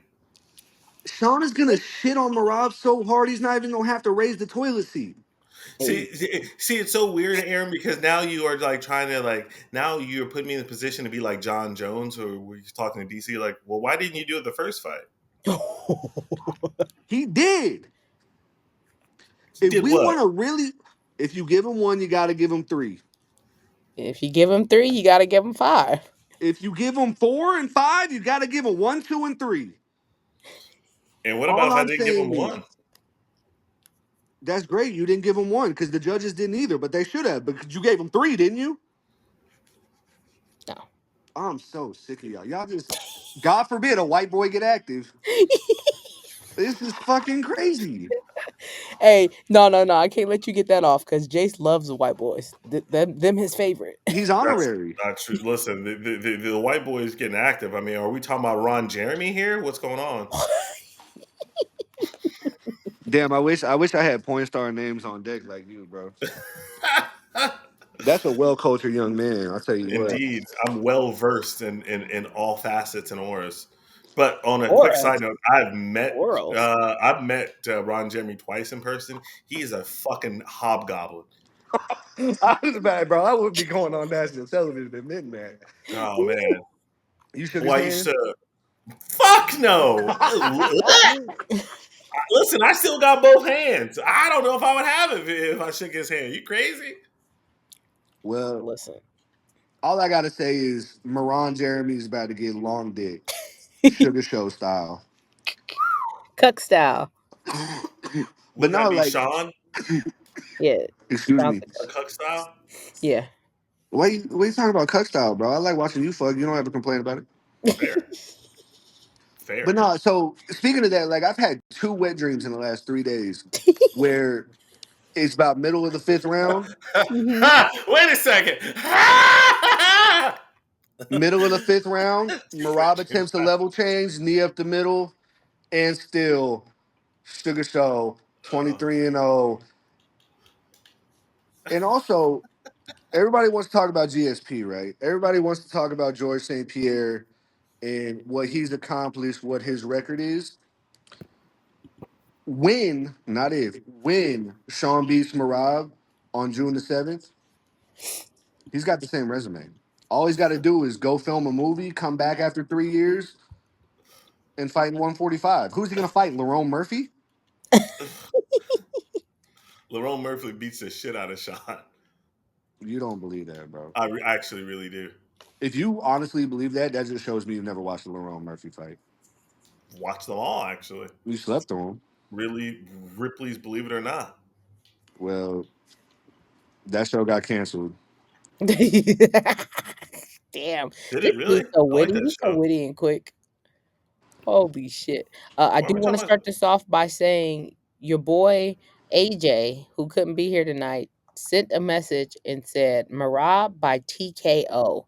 Sean is gonna shit on Marab so hard he's not even gonna have to raise the toilet seat. Hey, See, it's so weird, Aaron, because now you are like trying to now you're putting me in the position to be like John Jones, or we're talking to DC. Like, well, why didn't you do it the first fight? He did. If Did we what? want to really, if you give him one, you got to give him three. if you give him 3, you got to give him 5. If you give him 4 and 5, you got to give him 1, 2, and 3. And what about All if I I'm didn't give him saying is one? that's great. You didn't give him one because the judges didn't either, but they should have. Because you gave him 3, didn't you? No. I'm so sick of y'all. Y'all just, God forbid, a white boy get active. This is fucking crazy. Hey, no. I can't let you get that off because Jace loves the white boys. Them his favorite. He's That's honorary. not true. Listen, the white boy is getting active. I mean, are we talking about Ron Jeremy here? What's going on? Damn, I wish I had porn star names on deck like you, bro. That's a well cultured young man. I'll tell you what. Indeed, I'm well versed in all facets and auras. But on a quick side Auras. note, Orals. I've met Ron Jeremy twice in person. He is a fucking hobgoblin. I was bad, bro. I wouldn't be going on national television admitting that. Oh man, You shook his why you hand? should? Fuck no. Listen, I still got both hands. I don't know if I would have it if I shook his hand. You crazy? Well, Listen. all I gotta say is Moran Jeremy's about to get long dick, Sugar Show style. Cuck style. But Would that no, be like, Sean Yeah. excuse Sounds me. like a cuck style? yeah. What you talking about cuck style, bro? I like watching you fuck. You don't ever complain about it. Fair, But fair. no, so speaking of that, like I've had two wet dreams in the last 3 days where it's about middle of the fifth round. Hmm. Wait a second. Middle of the fifth round, Two wet Marab dreams. attempts a level change, knee up the middle, and still Sugar Show Oh, 23-0. And also, everybody wants to talk about GSP, right? Everybody wants to talk about George St. Pierre and what he's accomplished, what his record is. When, not if, when Sean beats Marab on June the 7th, he's got the same resume. All he's got to do is go film a movie, come back after 3 years, and fight in 145. Who's he going to fight? Lerone Murphy? Lerone Murphy beats the shit out of Sean. You don't believe that, bro. I actually really do. If you honestly believe that, that just shows me you've never watched a Lerone Murphy fight. Watch them all, actually. You slept through him. Really, Ripley's Believe It or Not. Well, that show got canceled. Damn, Did this it really? dude's so I like witty. that He's so show. witty and quick. Holy shit! I What do am I want to talking about? start this off by saying your boy AJ, who couldn't be here tonight, sent a message and said Marab by TKO.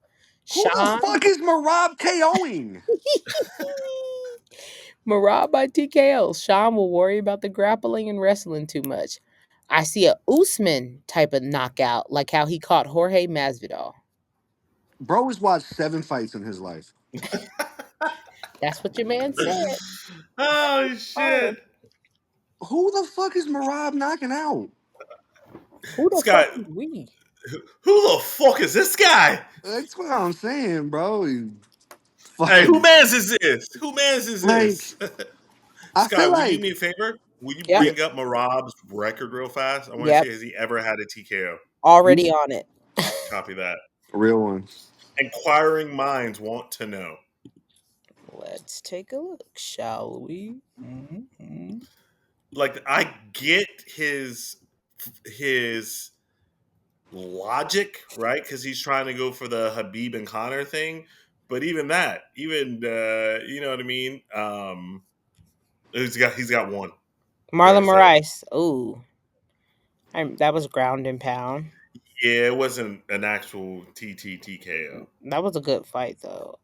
Who the Sean fuck is Marab KOing? Marab by TKO. Sean will worry about the grappling and wrestling too much. I see a Usman type of knockout, like how he caught Jorge Masvidal. Bro has watched 7 fights in his life. That's what your man said. Oh Oh, shit! Who the fuck is Marab knocking out? who the fuck Scott, is we? who the fuck is this guy? That's what I'm saying, bro. You Hey, who fucking man's is this? Who man's is like. this? I feel Scott, will you do like me a favor? Will you Yep, yeah. bring up Marab's record real fast? I want to yep. see, has he ever had a TKO? Already on it. Copy that. Real one. Inquiring minds want to know. Let's take a look, shall we? Mhm. Like, I get his logic, right? Because he's trying to go for the Habib and Connor thing. But even that, even you know what I mean? He's got one. There, I Marlon said it. Moraes. Ooh, that was ground and pound. Yeah, it wasn't an actual TTTKO. That was a good fight though.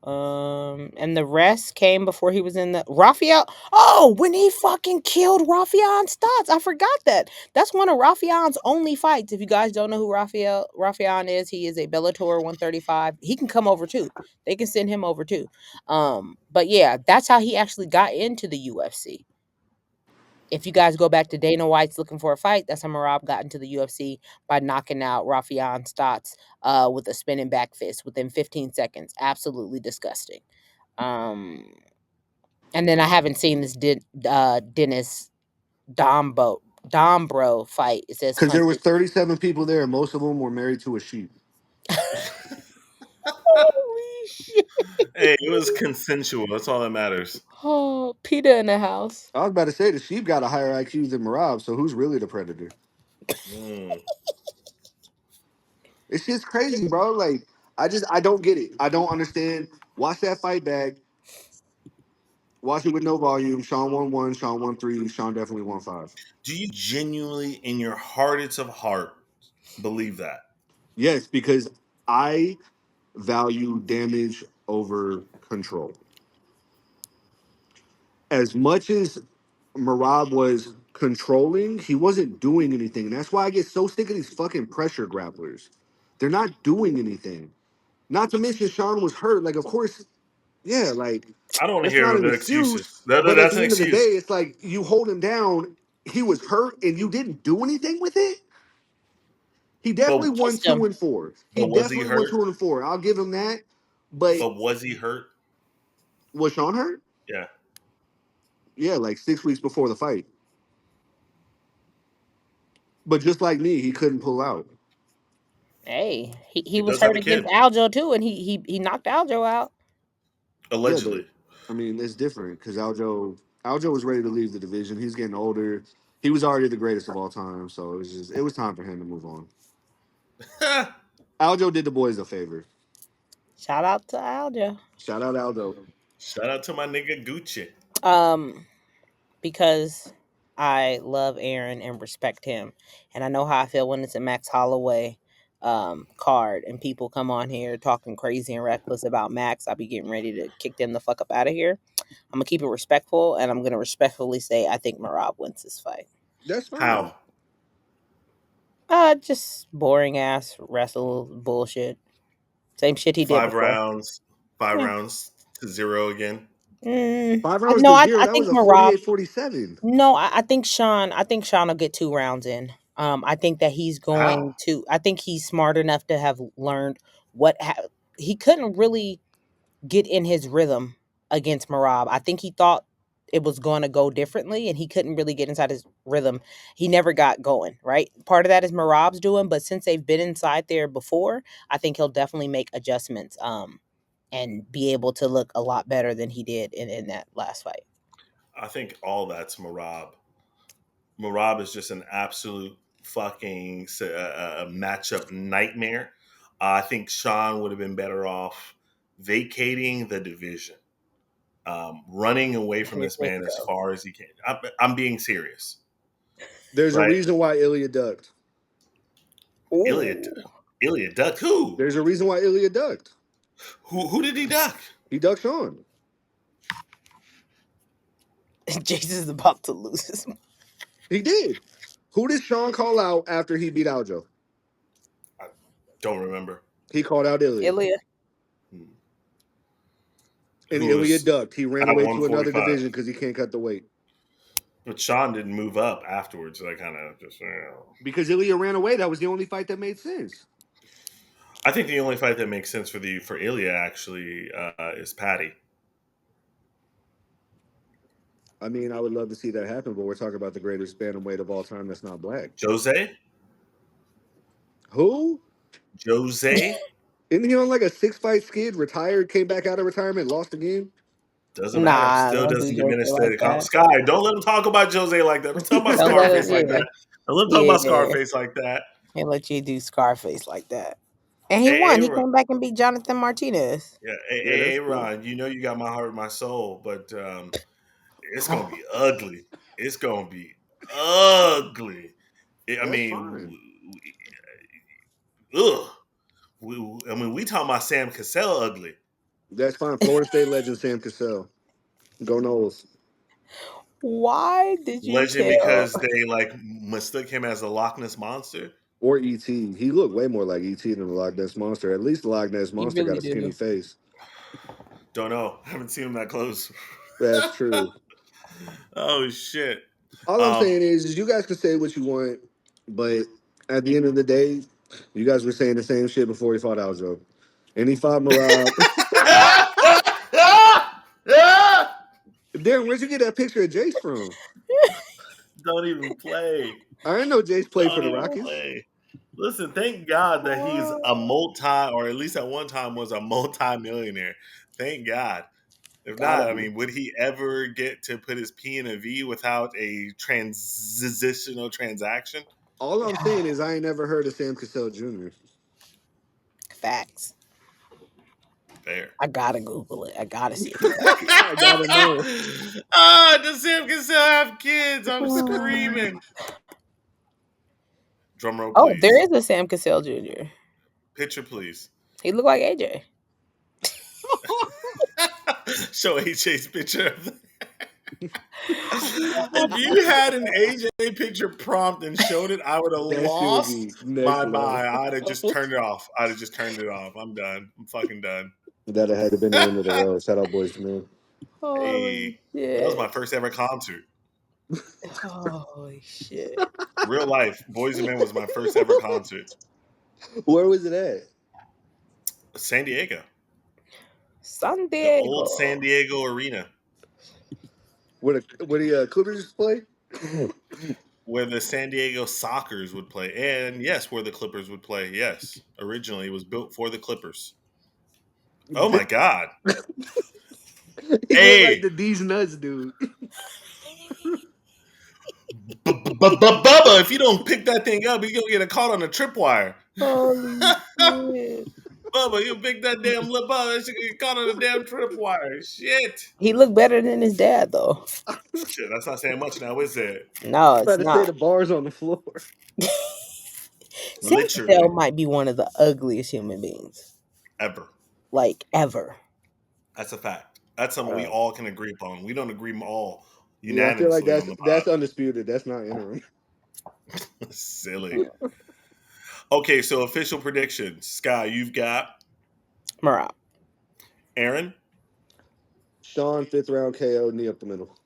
And the rest came before he was in the Raphael. Oh, when he fucking killed Rafion Stotts, I forgot that. That's one of Rafion's only fights. If you guys don't know who Rafion is, he is a Bellator 135. He can come over too. They can send him over too. But yeah, that's how he actually got into the UFC. If you guys go back to Dana White's looking for a fight, that's how Marab got into the UFC by knocking out Rafion Stotts with a spinning back fist within 15 seconds. Absolutely disgusting. Um, and then I haven't seen this Dennis Dombro fight. It says Because there was punches. 37 people there, and most of them were married to a sheep. Holy shit. Hey, it was consensual. That's all that matters. Oh, Peter in the house. I was about to say the sheep got a higher IQ than Marab, so who's really the predator? Mm. It's just crazy, bro. Like I don't get it. I don't understand. Watch that fight back. Watch it with no volume. Sean won one. Sean won three. Sean definitely won five. Do you genuinely, in your heartest of heart, believe that? Yes, because I value damage over control. As much as Marab was controlling, he wasn't doing anything. That's why I get so sick of these fucking pressure grapplers. They're not doing anything. Not to mention Sean was hurt. Like, of course, yeah, like I don't want to that's not hear an the excuses. excuse. No, But at that's the an end of the day, excuse. it's like you hold him down. He was hurt, and you didn't do anything with it. He But definitely won Kissed two him. and four. He but was he definitely won hurt? 2 and 4. I'll give him that. But But was he hurt? was Sean hurt? Yeah. Yeah, like 6 weeks before the fight. But just like me, he couldn't pull out. Hey, he He was does have hurt a against kid, Aljo too, and he knocked Aljo out. Yeah, but allegedly. I mean, it's different because Aljo was ready to leave the division. He's getting older. He was already the greatest of all time, so it was time for him to move on. Aljo did the boys a favor. Shout out to Aljo. Shout out Aljo. Shout out to my nigga Gucci. Um, because I love Aaron and respect him, and I know how I feel when it's a Max Holloway card and people come on here talking crazy and reckless about Max. I'll be getting ready to kick them the fuck up out of here. I'm gonna keep it respectful, and I'm gonna respectfully say I think Marab wins this fight. That's fine. How? Just boring ass wrestle bullshit. Same shit he did Five before. rounds. Five Yeah. rounds to 0 again. 5 rounds No, to I, zero. I That think was a Marab. 48-47. No, I think Sean. I think Sean will get 2 rounds in. I think that he's How? going to. I think he's smart enough to have learned he couldn't really get in his rhythm against Marab. I think he thought it was going to go differently, and he couldn't really get inside his rhythm. He never got going. Right. Part of that is Marab's doing, but since they've been inside there before, I think he'll definitely make adjustments. And be able to look a lot better than he did in that last fight. I think all that's Marab. Marab is just an absolute fucking matchup nightmare. I think Sean would have been better off vacating the division, running away from Here this we man as go. far as he can. I'm being serious, There's a right? reason why Ilya ducked. Ilya, Ooh. Ilya ducked who? There's a reason why Ilya ducked. Who did he duck? He ducked Sean. Jason's about to lose his mind. He did. Who did Sean call out after he beat Aljo? I don't remember. He called out Ilya. Ilya. Hmm. And Who Ilya was ducked. He ran at away to another 145? division because he can't cut the weight. But Sean didn't move up afterwards. So I kind of just. Because Ilya ran away. That was the only fight that made sense. I think the only fight that makes sense for Ilya actually is Patty. I mean, I would love to see that happen, but we're talking about the greatest bantamweight of all time that's not black. Jose. Who? Jose Isn't he on like a 6-fight skid? Retired, came back out of retirement, lost again. doesn't matter. Nah, Still don't do doesn't Jose diminish like the that. Sky. Don't let him talk about Jose like that. Don't talk about Don't let him. Scarface like Yeah, that. Don't let him talk about yeah. Scarface like that. Can't let you do Scarface like that. And he Hey, won. hey, He came back and beat Jonathan Martinez. yeah, hey, Yeah, that's cool. Ron. You know you got my heart, and my soul, but it's gonna be ugly. It's gonna be ugly. I That's mean, fine. ugh. We talking about Sam Cassell ugly. That's fine. Florida State legend Sam Cassell. Go Knowles. Why did you Legend tell? because they like mistook him as a Loch Ness monster. Or E.T. He looked way more like E.T. than the Loch Ness Monster. At least the Loch Ness You Monster got really a skinny do. face. Don't know. Haven't seen him that close. That's true. Oh shit. All I'm Um saying is you guys can say what you want, but at the end of the day, you guys were saying the same shit before he fought Aljo. And he fought Marab. Darren, where'd you get that picture of Jace from? Don't even play. I didn't know Jace played for Don't the even Rockets. play. Listen, thank God that he's a multi, or at least at one time was a multi-millionaire. Thank God. If Gotta not, I be. mean, would he ever get to put his P in a V without a transitional transaction? All I'm saying is I ain't never heard of Sam Cassell Jr. Facts. Fair. I gotta Google it. I gotta see if he got I gotta know. Does Sam Cassell have kids? I'm kids. screaming. Drum roll, Oh, there please. is a Sam Cassell Jr. Picture, please. He looked like AJ. Show AJ's picture. If you had an AJ picture prompt and showed it, I would have That shit would lost be next my level. mind. I'd have just turned it off. I'd have just turned it off. I'm done. I'm fucking done. That had to been the end of the road. Shout out, boys to men. Holy Hey, that was shit. my first ever concert. Holy shit. Real life. Boys and Men was my first ever concert. Where was it at? San Diego. San The old Diego. San Diego Arena. Where the Clippers play? Where the San Diego Sockers would play. And yes, where the Clippers would play. Yes. Originally it was built for the Clippers. Oh my God. He looked like Hey. the D's nuts dude. But Bubba, if you don't pick that thing up, you're gonna get a caught on a tripwire. Holy shit. Bubba, you pick that damn lip up, that shit get caught on a damn tripwire. Shit. He looked better than his dad, though. Shit, that's not saying much now, is it? No, I'm it's about to say not. the bars on the floor. Sam Cassell Literally, might be one of the ugliest human beings, ever. like ever. That's a fact. That's something we all can agree upon. We don't agree all Yeah, I feel like unanimously on the that's pod. undisputed. That's not interim. Silly. Okay, so official predictions. Sky, you've got Marab. Aaron. Sean 5th round KO, knee up the middle.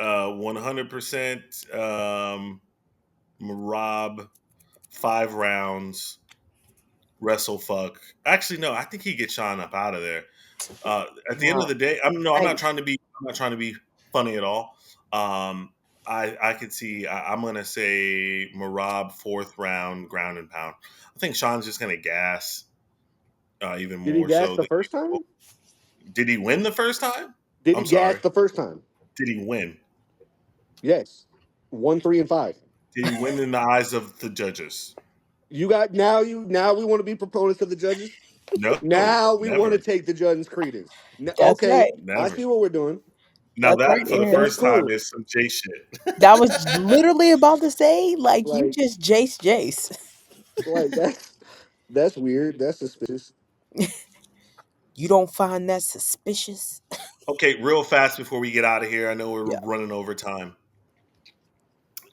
100%. Marab, 5 rounds. Wrestle fuck. Actually, no. I think he gets Sean up out of there. At the end of No. the day, I'm Hey, not trying to be. I'm not trying to be funny at all. I could see. I'm gonna say Marab 4th round ground and pound. I think Sean's just gonna gas even Did he more gas so the than. first time? Did he win the first time? Did he I'm gas sorry. the first time? Did he win? Yes. 1, 3, and 5. Did he win in the eyes of the judges? You got now we want to be proponents of the judges. No, Now we want to never, take the judges' credence. that's Okay, right. I never. see what we're doing. Now That's right, that for the Aaron. That's first time cool. is some J shit. That was literally about to say, like, you Like just Jace. like that's weird. That's suspicious. You don't find that suspicious? Okay, real fast before we get out of here. I know we're Yeah. running over time.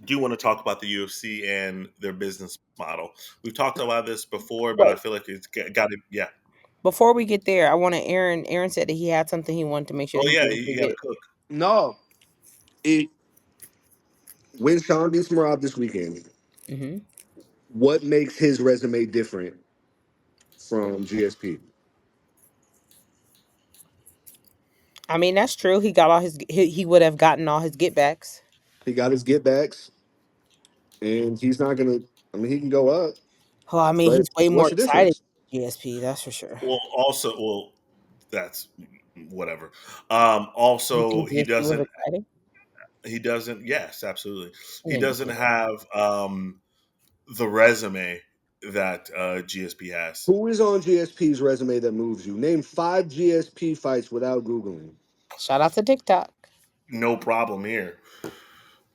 Do want to talk about the UFC and their business model. We've talked about this before, but I Wait, feel like it's got to. Yeah. before we get there, I want to. Aaron said that he had something he wanted to make sure Oh he yeah, didn't you got to forget. cook. No. It when Sean beats Marab this weekend, Hmm. what makes his resume different from GSP? I mean, that's true. He got all his. He would have gotten all his get backs. He got his get backs, and he's not gonna. I mean, he can go up, Oh, I mean, but he's way more what's the excited difference? than GSP. That's for sure. Well, that's whatever. You think Also, GSP was excited? he doesn't. Yes, absolutely. He Yeah, you doesn't think have the resume that GSP has. Who is on GSP's resume that moves you? Name 5 GSP fights without googling. shout out to TikTok No problem here.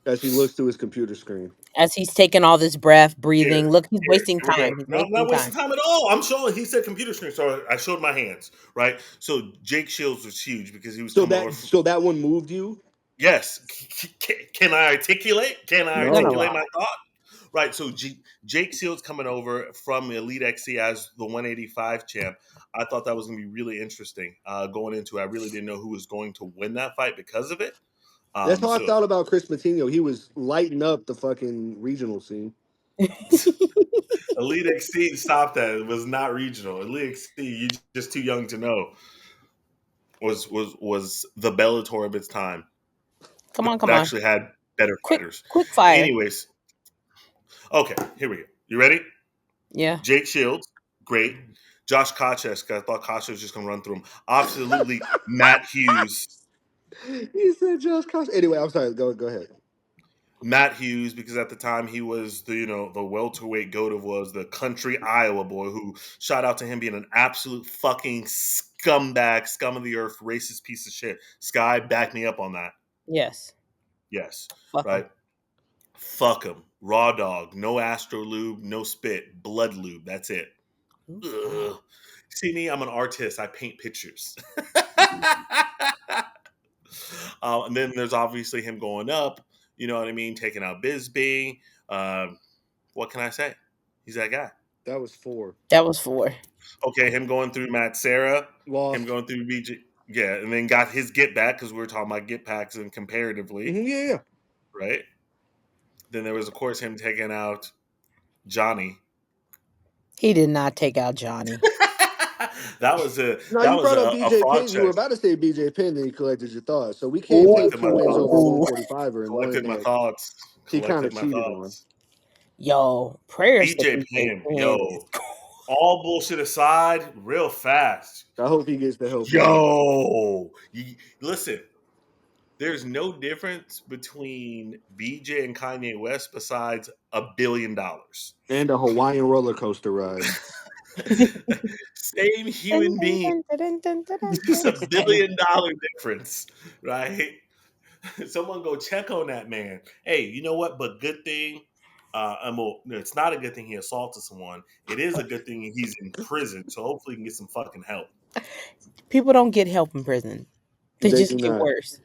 As he looks to his computer screen. as he's taking all this breath, Here, breathing. Look, he's here, wasting here we go. time. He's No, I'm wasting not wasting time. time at all. I'm showing. He said computer screen, so I showed my hands. Right. So Jake Shields was huge because he was So coming that over. From, so that one moved you? yes. Can I articulate? Can I He's gonna No. articulate my lie. thought? Right. So Jake Shields coming over from Elite XC as the 185 champ. I thought that was going to be really interesting going into it. I really didn't know who was going to win that fight because of it. That's how I So thought about Chris Patino. He was lighting up the fucking regional scene. Elite XC, stop that. It was not regional. Elite XC, you just too young to know. Was the Bellator of its time. Come on, That come on. actually had better Quick, fighters. quick fire. Anyways, okay, here we go. You ready? Yeah. Jake Shields, great. Josh Kocheck, I thought Kocheck was just going to run through him. Absolutely, Matt Hughes. He said Josh Cost. Anyway, I'm sorry. Go ahead. Matt Hughes, because at the time he was the welterweight goat of was the country Iowa boy who shout out to him being an absolute fucking scumbag, scum of the earth, racist piece of shit. Sky, back me up on that. Yes. Yes, Fuck him. right. Fuck him. Raw dog. No astro lube. No spit. Blood lube. That's it. Ugh. See me? I'm an artist. I paint pictures. And then there's obviously him going up. You know what I mean? Taking out Bisbee. What can I say? He's that guy. That was 4. That was 4. Okay, him going through Matt Sarah. Him Lost. going through BJ. Yeah, and then got his get back because we were talking about get packs and comparatively, Yeah. right? Then there was, of course, him taking out Johnny. He did not take out Johnny. that was a Now that you was brought up a BJ fraud Penn. You check. were about to say BJ Penn, then you collected your thoughts. So we can't take Collected 2 my wins over thoughts. 145er and one Collected my that thoughts. he kind Collected of my cheated on. thoughts. Yo, prayers to BJ BJ Penn, Penn. yo. All bullshit aside, real fast. I hope he gets the help he needs. Yo, listen. There's no difference between BJ and Kanye West besides $1 billion. And a Hawaiian roller coaster ride. Same human being, just $1 billion difference, right? Someone go check on that man. Hey, you know what? But good thing. Well, no, it's not a good thing he assaulted someone. It is a good thing he's in prison. So hopefully he can get some fucking help. People don't get help in prison. They They just do get not. worse.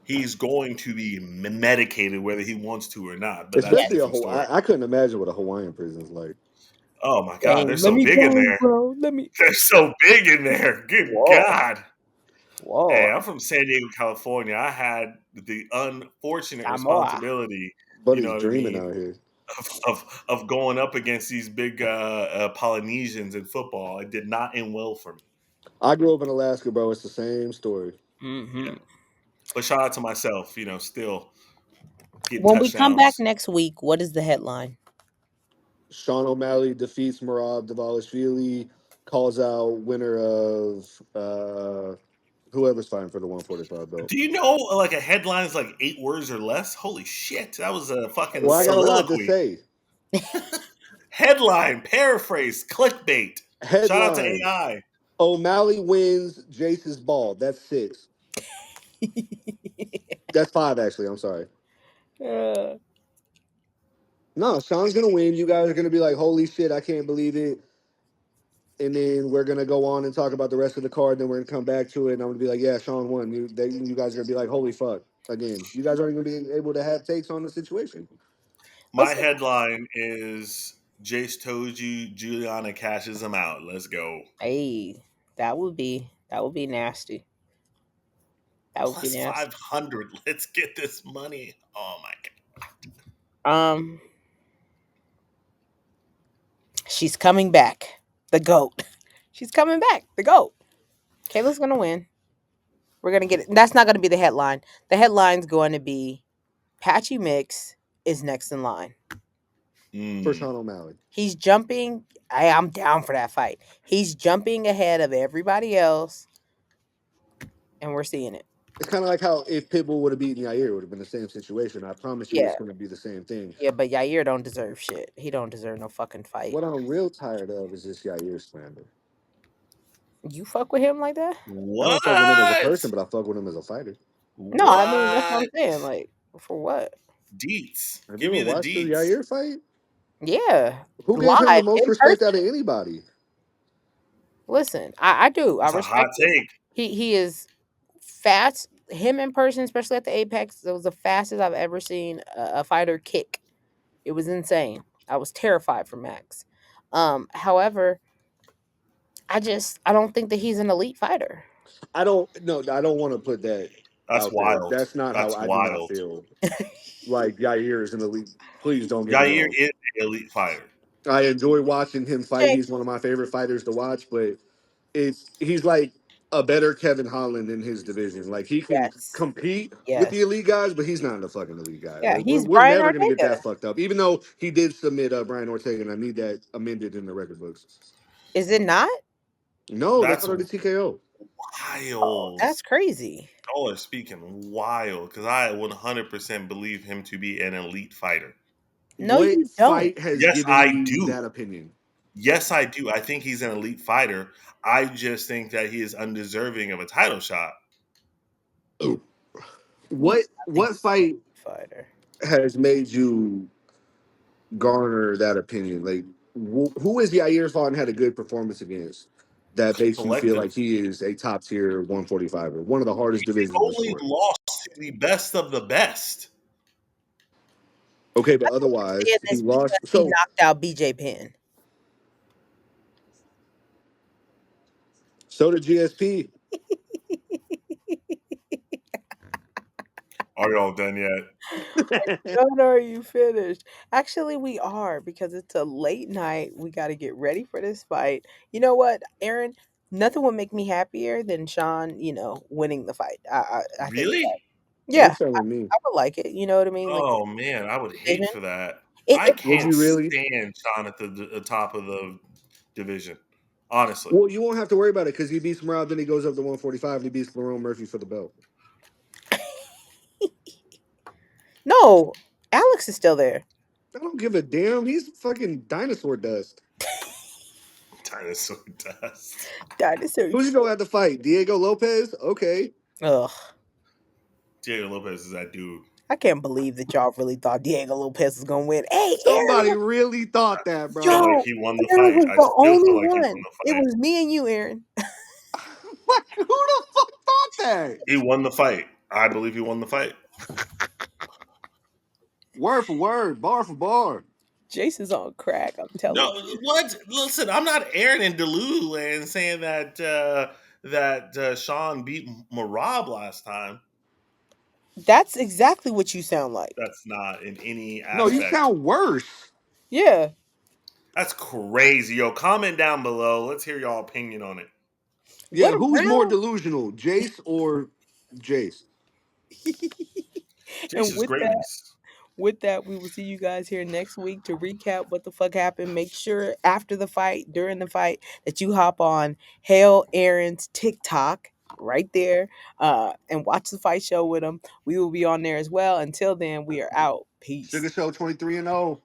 He's going to be medicated whether he wants to or not. But that's a Especially a different Hawaii. story. I couldn't imagine what a Hawaiian prison is like. Oh my God, they're Dang, let so me big in go, there. bro. Let me. They're so big in there. Good Whoa, God. whoa. Hey, I'm from San Diego, California. I had the unfortunate Samoa. responsibility, you know Buddy's what I dreaming mean, out here. of going up against these big Polynesians in football. It did not end well for me. I grew up in Alaska, bro. It's the same story. Yeah. Hmm. But shout out to myself, still getting When we come back touchdowns. next week, what is the headline? Sean O'Malley defeats Marab Davalishvili, calls out winner of whoever's fighting for the 145 belt. Do you know like a headline is like 8 words or less? Holy shit, that was a fucking Well, I got a lot to soliloquy. say. Headline, paraphrase, clickbait. Shout out to Headline: AI. O'Malley wins Jace's ball. That's six. That's five, actually. I'm sorry. Uh, No, Sean's gonna win. You guys are gonna be like, "Holy shit, I can't believe it!" And then we're gonna go on and talk about the rest of the card. Then we're gonna come back to it, and I'm gonna be like, "Yeah, Sean won." You guys are gonna be like, "Holy fuck!" Again, you guys aren't gonna be able to have takes on the situation. My listen, headline is Jace told you Juliana cashes him out. Let's go. hey, that would be nasty. That would be Plus nasty. 500. Let's get this money. Oh my God. Um, she's coming back. The goat. She's coming back. The goat. Kayla's gonna win. We're gonna get it. That's not gonna be the headline. The headline's going to be Patchy Mix is next in line. For Mm. Sean O'Malley, He's jumping. I'm down for that fight. He's jumping ahead of everybody else, and we're seeing it. it's kind of like how if Pitbull would have beaten Yair, it would have been the same situation. I promise you, it's Yeah, gonna be the same thing. yeah, but Yair don't deserve shit. He don't deserve no fucking fight. What I'm real tired of is this Yair slander. You fuck with him like that? I don't fuck with him as a person, What? but I fuck with him as a fighter. No, I mean that's what I'm What? saying. Like, for what? Deets. Have you Give ever me the watched the deets. Yair fight? Yeah, Who gave him the live most in respect out person. of anybody? Listen, I do. I That's a hot respect him. take. He is fast. Him in person, especially at the Apex, it was the fastest I've ever seen a fighter kick. It was insane. I was terrified for Max. However, I don't think that he's an elite fighter. I don't no, I don't want to put that That's out there. wild. That's not how That's I do not wild. feel. Like Yair is an elite. Please don't get me Yair wrong. is an elite fighter. I enjoy watching him fight. Jay, He's one of my favorite fighters to watch, but he's like a better Kevin Holland in his division. Like he can yes, compete with the yes, elite guys, but he's not the fucking elite guy. yeah. Like He's we're Brian never gonna get Ortega. that fucked up. Even though he did submit Brian Ortega, and I need that amended in the record books. Is it not? No, that's That's already TKO. Oh, wild. that's crazy. Y'all are speaking wild because I 100% believe him to be an elite fighter. No, What you don't. fight has Yes, given I you do. that opinion? Yes, I do. I think he's an elite fighter. I just think that he is undeserving of a title shot. You, I think What he's an fight elite fighter. has made you garner that opinion? Like, who is Yair fought and had a good performance against that makes you feel Collective. like he is a top tier 145er, one of the hardest He's divisions in the only sport? lost to the best of the best. Okay, I but think he's saying otherwise, he this lost. because he So, knocked out BJ Penn. so did GSP. Are y'all done yet? When are you finished? Actually, we are because it's a late night. We got to get ready for this fight. You know what, Aaron? Nothing would make me happier than Sean, winning the fight. I think Really? that, You're yeah, telling me. I would like it. You know what I mean? Like Oh man, I would hate division. for that. I It Would can't you really? stand Sean at the top of the division. Honestly, Well, you won't have to worry about it because he beats Morale, then he goes up to 145 and he beats Lerone Murphy for the belt. No, Alex is still there. I don't give a damn. He's fucking dinosaur dust. dinosaur dust. Dinosaur. Who's he gonna have to fight? Diego Lopez? Okay. Ugh. Diego Lopez is that dude. I can't believe that y'all really thought Diego Lopez was gonna win. Hey, Somebody Aaron, really I thought that, feel bro. like yo, he won the Aaron fight. was I the still only feel like he won one. the It fight. was me and you, Aaron. What? Who the fuck thought that? He won the fight. I believe he won the fight. Word for word, bar for bar. Jason's on crack. I'm telling No, you. what? Listen, I'm not Aaron and Delulu and saying that Sean beat Marab last time. That's exactly what you sound like. That's not in any No, you aspect. sound worse. Yeah. That's crazy. Yo, comment down below. Let's hear y'all opinion on it. Yeah, What who's more round? delusional, Jace or Jace? And Jason's greatness. with that, we will see you guys here next week to recap what the fuck happened. Make sure after the fight, during the fight, that you hop on Hail Aaron's TikTok right there and watch the fight show with him. We will be on there as well. Until then, we are out. Peace. Sugar Show 23 and 0.